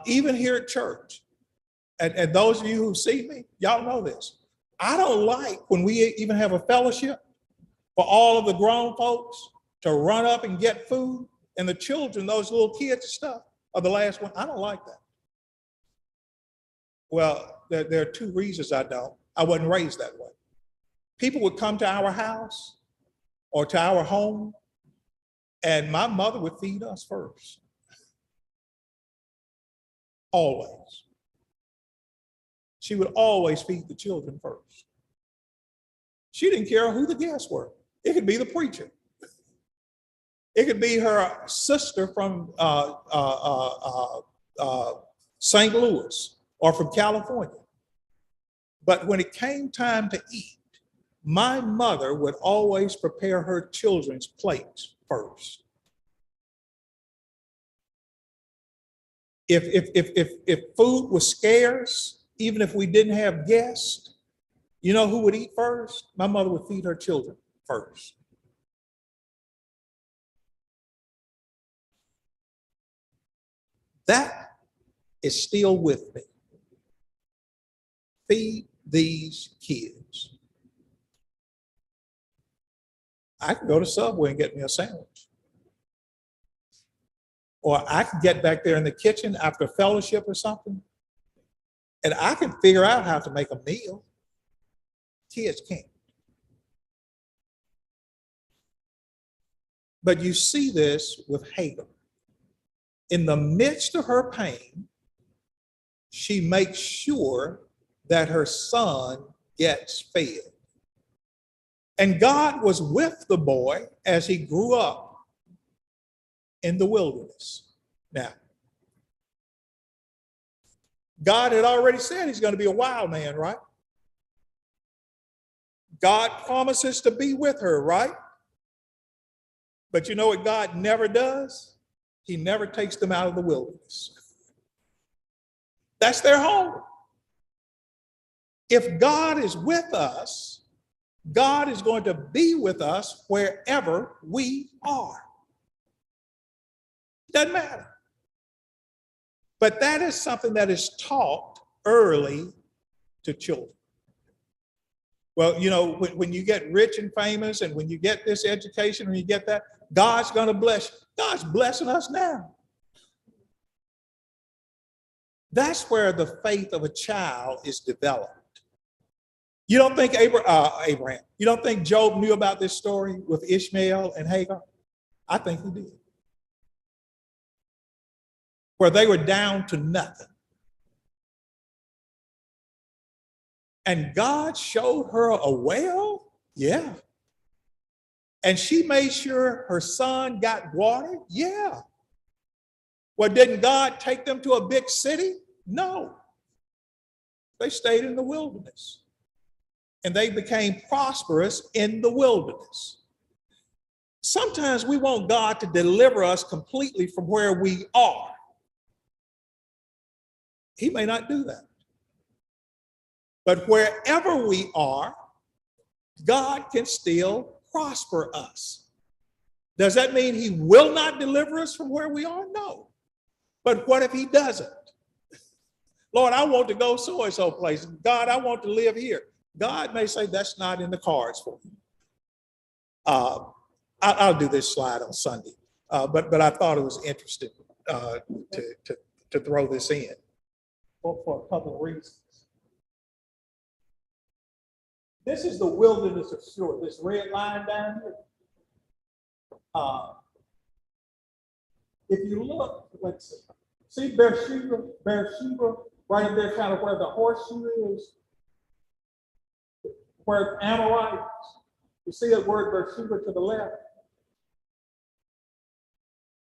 Even here at church, and those of you who see me, y'all know this. I don't like when we even have a fellowship for all of the grown folks to run up and get food, and the children, those little kids and stuff, are the last one. I don't like that. Well, there are 2 reasons I don't. I wasn't raised that way. People would come to our house or to our home, and my mother would feed us first. Always. She would always feed the children first. She didn't care who the guests were. It could be the preacher. It could be her sister from St. Louis or from California. But when it came time to eat, my mother would always prepare her children's plates first. If food was scarce, even if we didn't have guests, you know who would eat first? My mother would feed her children first. That is still with me. Feed these kids. I can go to Subway and get me a sandwich. or I can get back there in the kitchen after fellowship or something, and I can figure out how to make a meal. Kids can't. But you see this with Hagar. In the midst of her pain, she makes sure that her son gets fed. And God was with the boy as he grew up in the wilderness. Now, God had already said he's going to be a wild man, right? God promises to be with her, right? But you know what God never does? He never takes them out of the wilderness. That's their home. If God is with us, God is going to be with us wherever we are. Doesn't matter. But that is something that is taught early to children. Well, you know, when you get rich and famous and when you get this education, when you get that, God's going to bless you. God's blessing us now. That's where the faith of a child is developed. You don't think Abraham, you don't think Job knew about this story with Ishmael and Hagar? I think he did. Where they were down to nothing. And God showed her a well? Yeah. And she made sure her son got water? Yeah. Well, didn't God take them to a big city? No. They stayed in the wilderness. And they became prosperous in the wilderness. Sometimes we want God to deliver us completely from where we are. He may not do that. But wherever we are, God can still prosper us. Does that mean he will not deliver us from where we are? No. But what if he doesn't? Lord, I want to go so and so place. God, I want to live here. God may say that's not in the cards for you. I'll do this slide on Sunday, but I thought it was interesting to throw this in for a couple of reasons. This is the wilderness of Shur, this red line down here. If you look, let's see Beersheba, right up there, kind of where the horseshoe is, where Amorites. You see that word Beersheba to the left?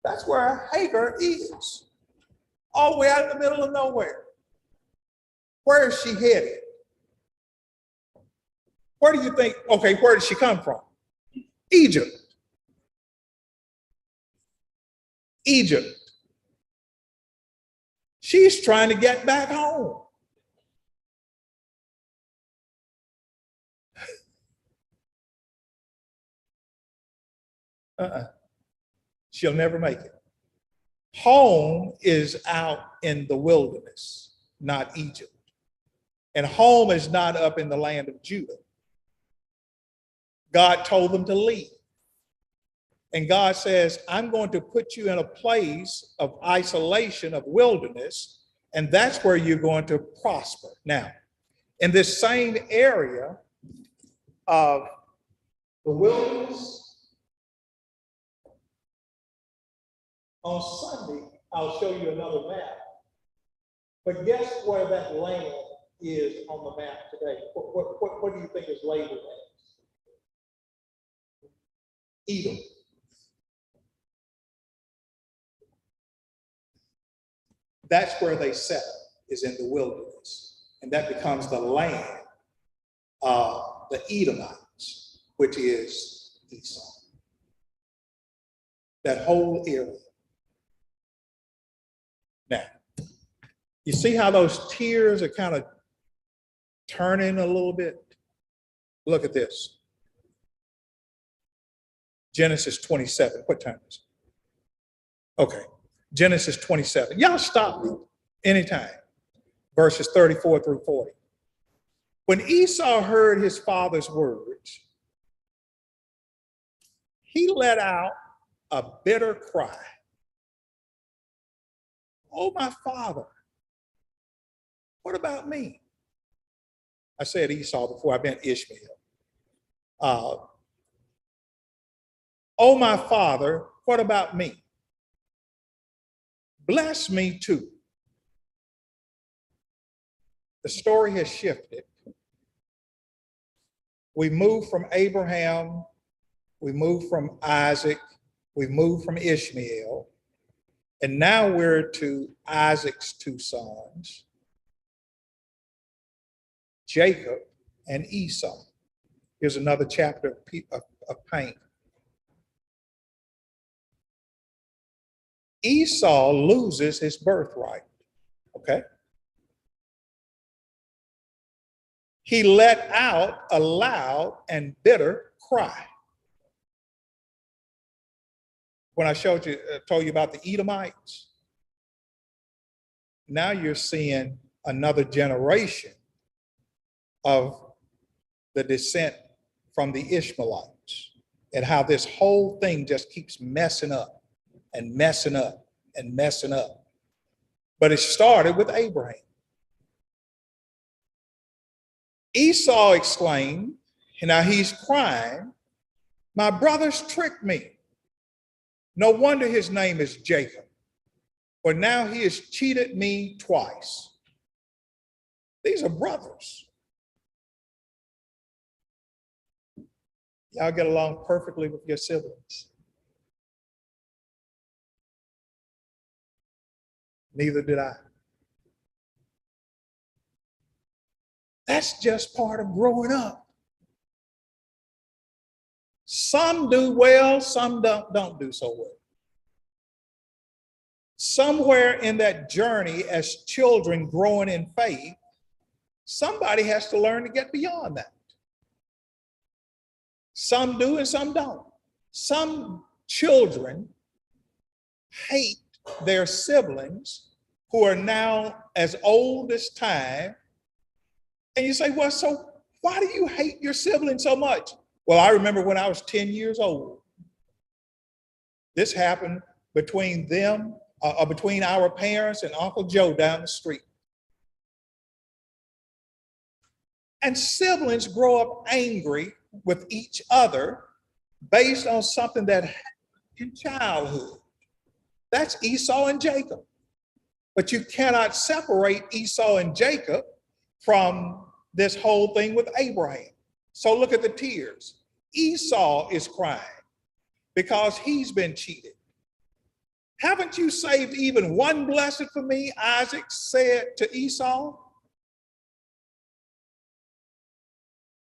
That's where Hagar is, all the way out in the middle of nowhere. Where is she headed? Where do you think, okay, where did she come from? Egypt. Egypt. She's trying to get back home. She'll never make it. Home is out in the wilderness, not Egypt. And home is not up in the land of Judah. God told them to leave. And God says, I'm going to put you in a place of isolation, of wilderness, and that's where you're going to prosper. Now, in this same area of the wilderness, on Sunday, I'll show you another map. But guess where that land is on the map today? What do you think is labeled as? Edom. That's where they settle, is in the wilderness. And that becomes the land of the Edomites, which is Esau. That whole area. Now, you see how those tiers are kind of turning a little bit? Look at this. Genesis 27. What time is it? Okay. Genesis 27. Y'all stop me anytime. Verses 34 through 40. When Esau heard his father's words, he let out a bitter cry. oh, my father, what about me? I said Esau before, I meant Ishmael. Oh, my father, what about me? Bless me too. The story has shifted. We moved from Abraham, we moved from Isaac, we moved from Ishmael, and now we're to Isaac's two sons, Jacob and Esau. Here's another chapter of pain. Esau loses his birthright, okay? He let out a loud and bitter cry. When I told you about the Edomites, now you're seeing another generation of the descent from the Ishmaelites and how this whole thing just keeps messing up and messing up and messing up. But it started with Abraham. Esau exclaimed, and now he's crying, my brothers tricked me. No wonder his name is Jacob, for now he has cheated me twice. These are brothers. Y'all get along perfectly with your siblings. Neither did I. That's just part of growing up. Some do well, some don't do so well. Somewhere in that journey as children growing in faith, somebody has to learn to get beyond that. Some do and some don't. Some children hate their siblings who are now as old as time. And you say, well, so why do you hate your sibling so much? Well, I remember when I was 10 years old. This happened between them, between our parents and Uncle Joe down the street. And siblings grow up angry with each other based on something that happened in childhood. That's Esau and Jacob. But you cannot separate Esau and Jacob from this whole thing with Abraham. So look at the tears. Esau is crying because he's been cheated. Haven't you saved even one blessing for me? Isaac said to Esau.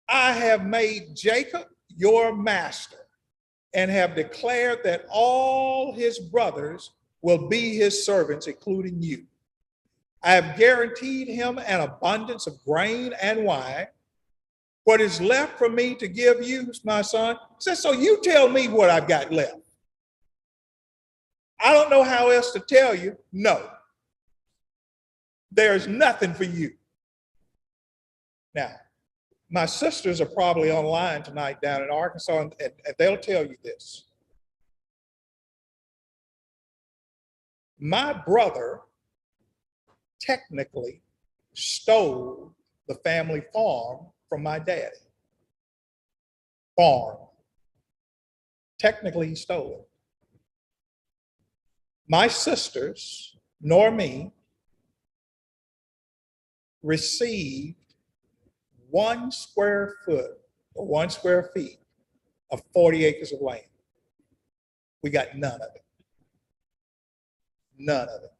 I have made Jacob your master and have declared that all his brothers will be his servants, including you. I have guaranteed him an abundance of grain and wine. What is left for me to give you, my son, says, so you tell me what I've got left. I don't know how else to tell you. No, there's nothing for you. Now, my sisters are probably online tonight down in Arkansas, and they'll tell you this. My brother technically stole the family farm from my daddy. Farm. Technically, he stole it. My sisters, nor me, received 1 square foot or 1 square feet of 40 acres of land. We got none of it. None of it.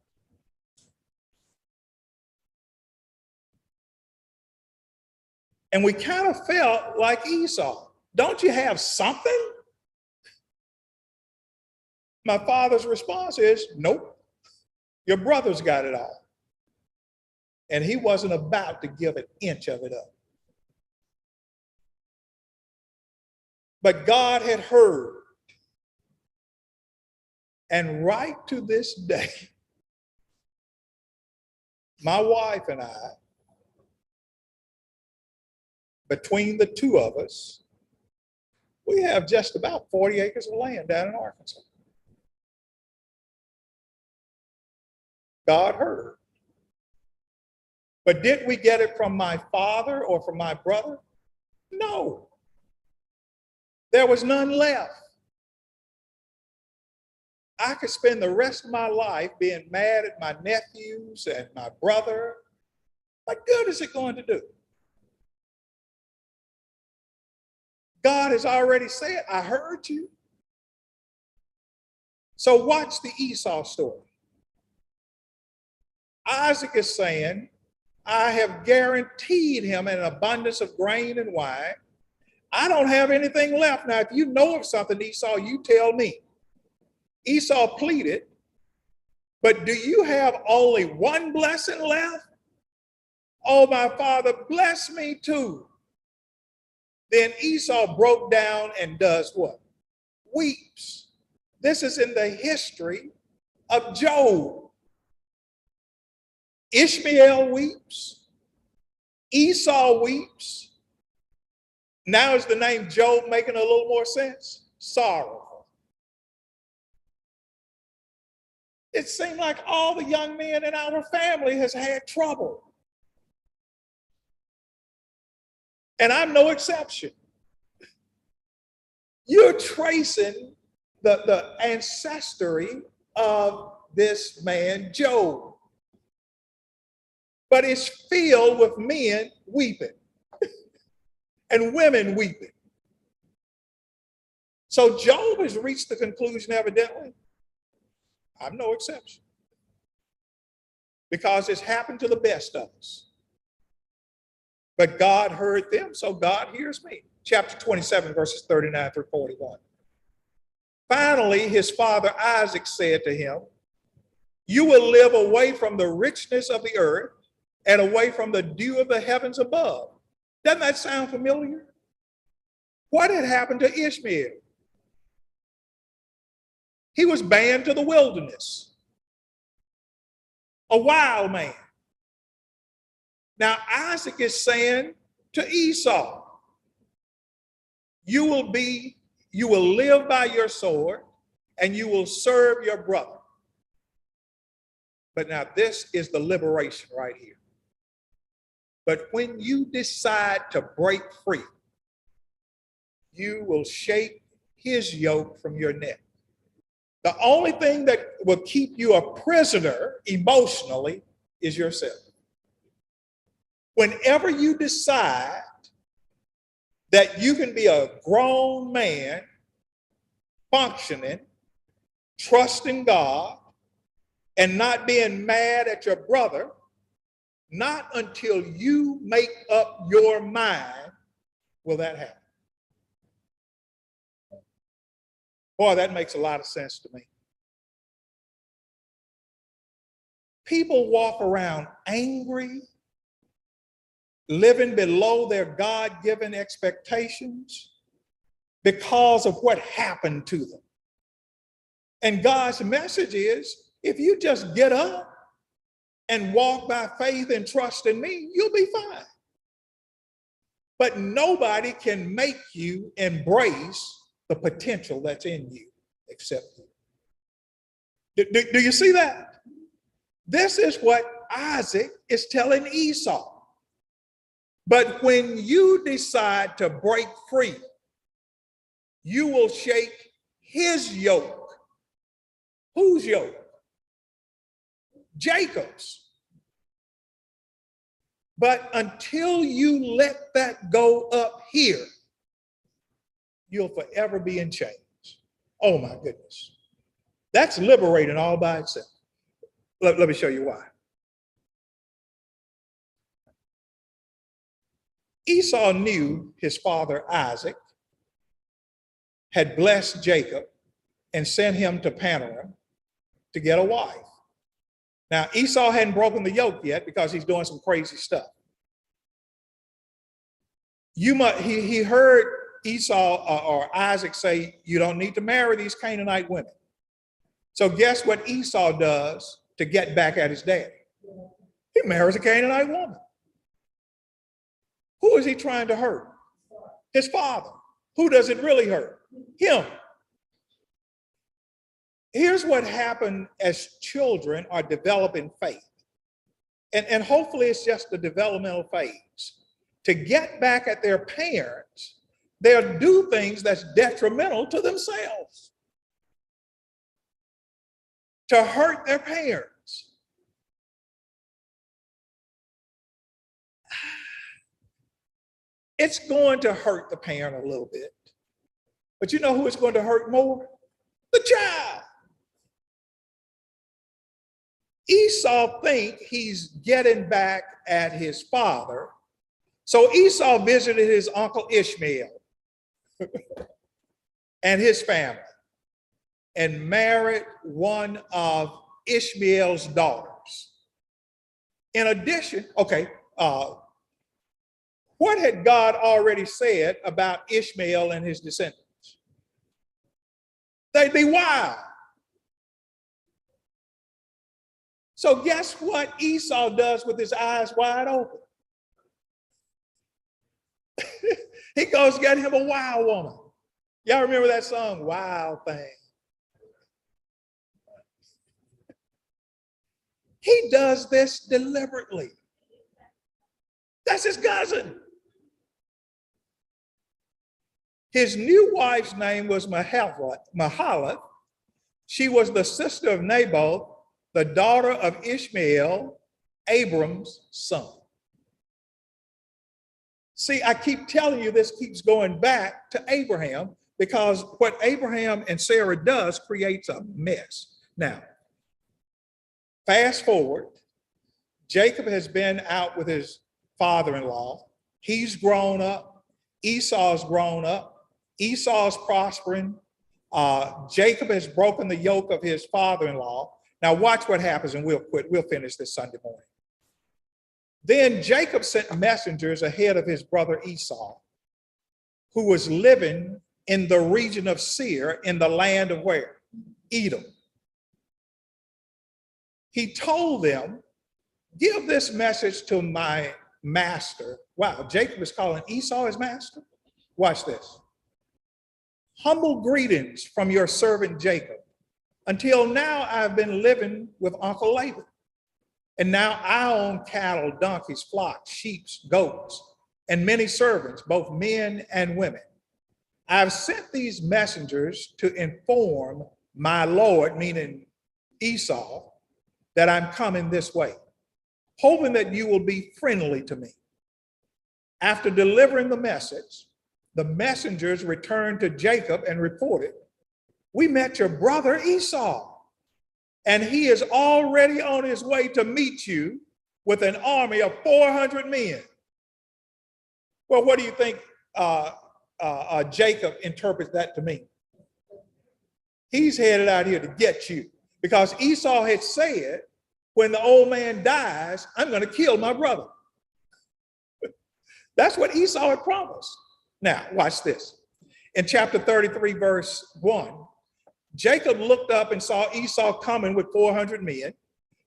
And we kind of felt like Esau. Don't you have something? My father's response is, nope, your brother's got it all. And he wasn't about to give an inch of it up. But God had heard. And right to this day, my wife and I, between the two of us, we have just about 40 acres of land down in Arkansas. God heard. But did we get it from my father or from my brother? No. There was none left. I could spend the rest of my life being mad at my nephews and my brother. What good is it going to do? God has already said, I heard you. So watch the Esau story. Isaac is saying, I have guaranteed him an abundance of grain and wine. I don't have anything left. Now, if you know of something, Esau, you tell me. Esau pleaded, but do you have only one blessing left? Oh, my father, bless me too. Then Esau broke down and does what? Weeps. This is in the history of Job. Ishmael weeps. Esau weeps. Now is the name Job making a little more sense? Sorrowful. It seemed like all the young men in our family has had trouble. And I'm no exception. You're tracing the ancestry of this man, Job. But it's filled with men weeping and women weeping. So Job has reached the conclusion, evidently, I'm no exception. Because it's happened to the best of us. But God heard them, so God hears me. Chapter 27, verses 39 through 41. Finally, his father Isaac said to him, you will live away from the richness of the earth and away from the dew of the heavens above. Doesn't that sound familiar? What had happened to Ishmael? He was banned to the wilderness, a wild man. Now Isaac is saying to Esau, you will live by your sword and you will serve your brother. But now this is the liberation right here. But when you decide to break free, you will shake his yoke from your neck. The only thing that will keep you a prisoner emotionally is yourself. Whenever you decide that you can be a grown man, functioning, trusting God, and not being mad at your brother, not until you make up your mind will that happen. Boy, that makes a lot of sense to me. People walk around angry, living below their God-given expectations because of what happened to them. And God's message is, if you just get up and walk by faith and trust in me, you'll be fine. But nobody can make you embrace the potential that's in you except you. Do you see that? This is what Isaac is telling Esau. But when you decide to break free, you will shake his yoke. Whose yoke? Jacob's. But until you let that go up here, you'll forever be in chains. Oh my goodness. That's liberating all by itself. Let me show you why. Esau knew his father Isaac had blessed Jacob and sent him to Padan to get a wife. Now, Esau hadn't broken the yoke yet because he's doing some crazy stuff. He heard Esau or Isaac say, you don't need to marry these Canaanite women. So guess what Esau does to get back at his daddy? He marries a Canaanite woman. Who is he trying to hurt? His father. Who does it really hurt? Him. Here's what happened as children are developing faith. And hopefully it's just the developmental phase. To get back at their parents, they'll do things that's detrimental to themselves, to hurt their parents. It's going to hurt the parent a little bit. But you know who it's going to hurt more? The child. Esau thinks he's getting back at his father. So Esau visited his uncle Ishmael and his family and married one of Ishmael's daughters. In addition, what had God already said about Ishmael and his descendants? They'd be wild. So guess what Esau does with his eyes wide open? He goes get him a wild woman. Y'all remember that song, Wild Thing? He does this deliberately. That's his cousin. His new wife's name was Mahalath. She was the sister of Naboth, the daughter of Ishmael, Abram's son. See, I keep telling you this keeps going back to Abraham because what Abraham and Sarah does creates a mess. Now, fast forward, Jacob has been out with his father-in-law. He's grown up. Esau's grown up. Esau's prospering. Jacob has broken the yoke of his father-in-law. Now watch what happens and we'll quit. We'll finish this Sunday morning. Then Jacob sent messengers ahead of his brother Esau, who was living in the region of Seir in the land of where? Edom. He told them, give this message to my master. Wow, Jacob is calling Esau his master? Watch this. Humble greetings from your servant Jacob. Until now, I've been living with Uncle Laban. And now I own cattle, donkeys, flocks, sheep, goats, and many servants, both men and women. I've sent these messengers to inform my Lord, meaning Esau, that I'm coming this way, hoping that you will be friendly to me. After delivering the message, the messengers returned to Jacob and reported, we met your brother Esau, and he is already on his way to meet you with an army of 400 men. Well, what do you think Jacob interprets that to mean? He's headed out here to get you because Esau had said, when the old man dies, I'm going to kill my brother. That's what Esau had promised. Now, watch this. In chapter 33, verse 1, Jacob looked up and saw Esau coming with 400 men.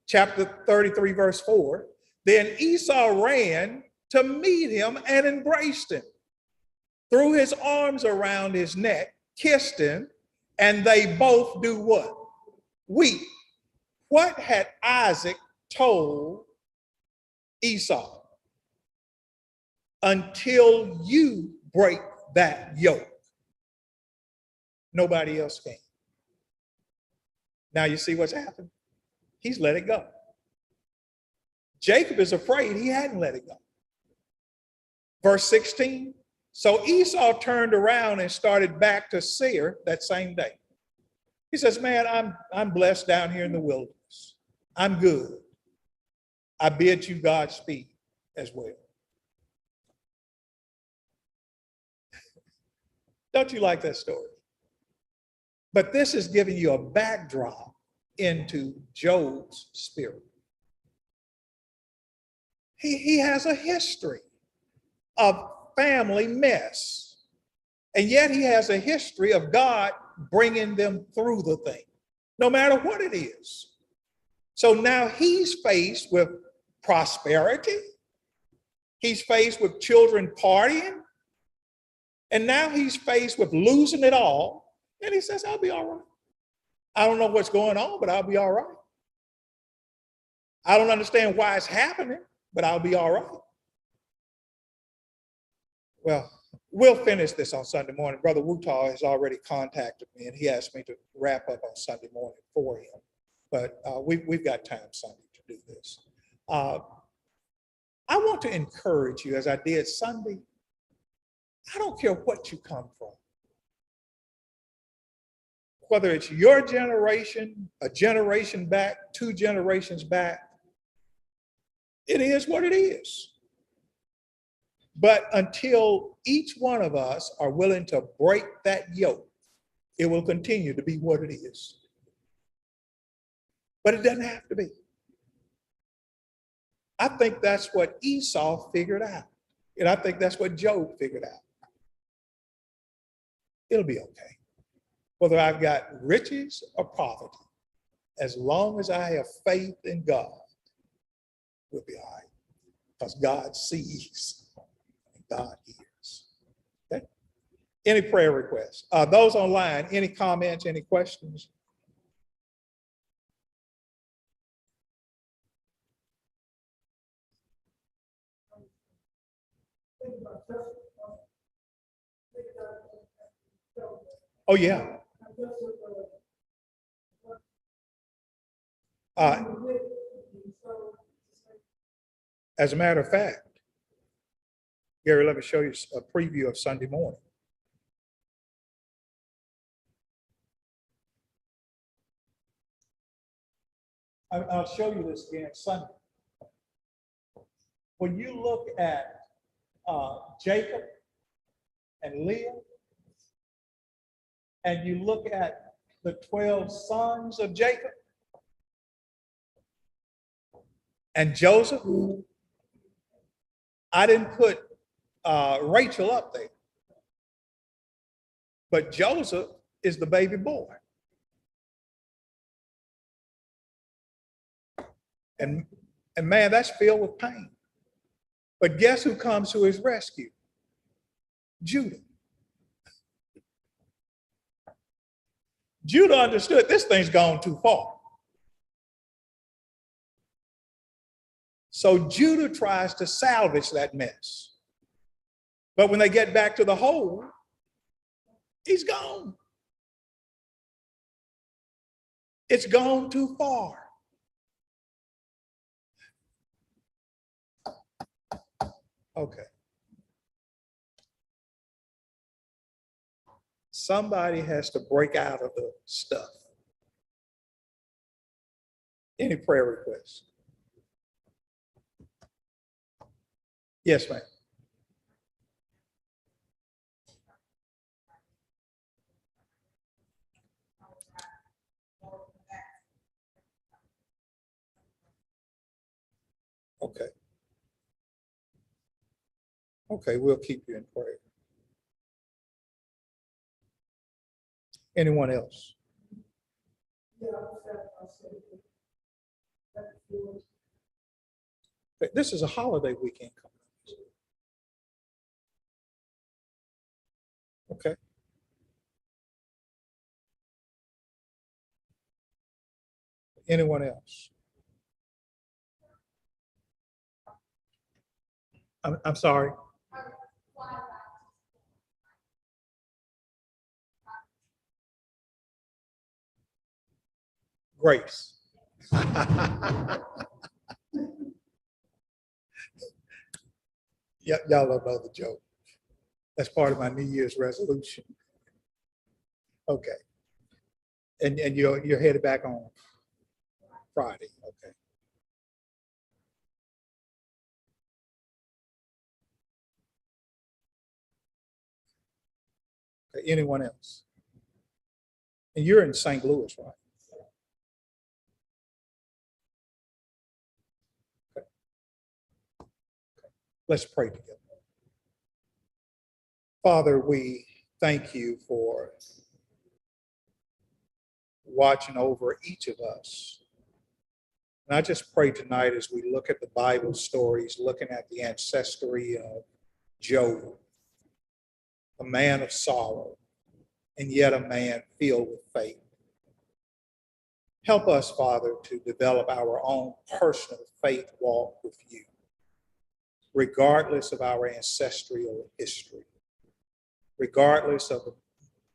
Chapter 33, verse 4, then Esau ran to meet him and embraced him, threw his arms around his neck, kissed him, and they both do what? Weep. What had Isaac told Esau? Until you break that yoke, nobody else can. Now you see what's happened? He's let it go. Jacob is afraid he hadn't let it go. Verse 16, so Esau turned around and started back to Seir that same day. He says, man, I'm blessed down here in the wilderness. I'm good. I bid you Godspeed as well. Don't you like that story? But this is giving you a backdrop into Job's spirit. He has a history of family mess, and yet he has a history of God bringing them through the thing, no matter what it is. So now he's faced with prosperity. He's faced with children partying. And now he's faced with losing it all. And he says, I'll be all right. I don't know what's going on, but I'll be all right. I don't understand why it's happening, but I'll be all right. Well, we'll finish this on Sunday morning. Brother Wutah has already contacted me, and he asked me to wrap up on Sunday morning for him. But we've got time Sunday to do this. I want to encourage you, as I did Sunday. I don't care what you come from. Whether it's your generation, a generation back, 2 generations back, it is what it is. But until each one of us are willing to break that yoke, it will continue to be what it is. But it doesn't have to be. I think that's what Esau figured out. And I think that's what Job figured out. It'll be okay. Whether I've got riches or poverty, as long as I have faith in God, we'll be all right. Because God sees and God hears. Okay? Any prayer requests? Those online, any comments, any questions? Oh, yeah. As a matter of fact, Gary, let me show you a preview of Sunday morning. I'll show you this again Sunday. When you look at Jacob and Leah, and you look at the 12 sons of Jacob and Joseph, I didn't put Rachel up there, but Joseph is the baby boy. And man, that's filled with pain. But guess who comes to his rescue? Judah. Judah understood this thing's gone too far. So Judah tries to salvage that mess. But when they get back to the hole, he's gone. It's gone too far. Okay. Somebody has to break out of the stuff. Any prayer requests? Yes, ma'am. Okay. Okay, we'll keep you in prayer. Anyone else? This is a holiday weekend coming up. Okay. Anyone else? I'm sorry. Grace. Y'all don't know the joke. That's part of my New Year's resolution. Okay. And you're headed back on Friday. Okay. Okay. Anyone else? And you're in St. Louis, right? Okay. Let's pray together. Father, we thank you for watching over each of us. And I just pray tonight as we look at the Bible stories, looking at the ancestry of Job, a man of sorrow, and yet a man filled with faith. Help us, Father, to develop our own personal faith walk with you, regardless of our ancestral history, regardless of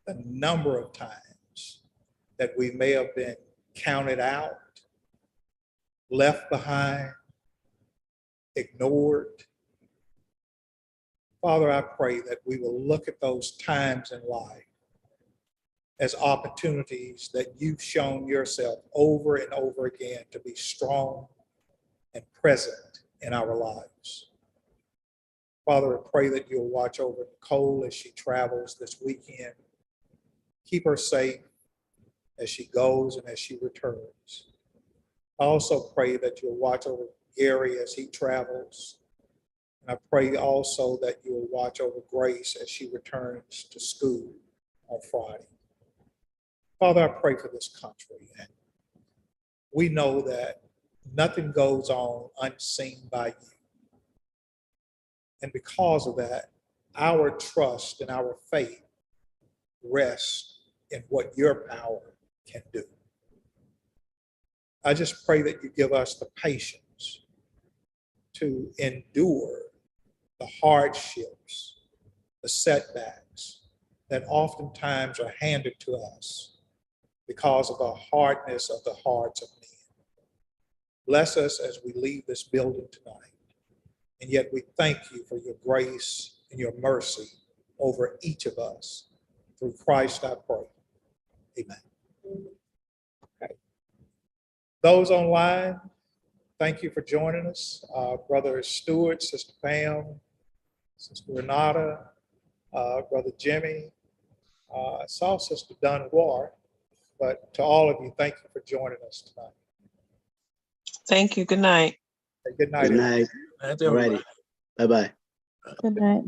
the number of times that we may have been counted out, left behind, ignored. Father, I pray that we will look at those times in life as opportunities that you've shown yourself over and over again to be strong and present in our lives. Father, I pray that you'll watch over Nicole as she travels this weekend. Keep her safe as she goes and as she returns. I also pray that you'll watch over Gary as he travels. And I pray also that you'll watch over Grace as she returns to school on Friday. Father, I pray for this country. And we know that nothing goes on unseen by you. And because of that, our trust and our faith rests in what your power can do. I just pray that you give us the patience to endure the hardships, the setbacks that oftentimes are handed to us because of the hardness of the hearts of men. Bless us as we leave this building tonight. And yet we thank you for your grace and your mercy over each of us. Through Christ I pray. Amen. Okay. Those online, thank you for joining us. Brother Stewart, Sister Pam, Sister Renata, Brother Jimmy. I saw Sister Dunbar, but to all of you, thank you for joining us tonight. Thank you. Good night. Good night. Good night. All righty. Bye-bye. Good night.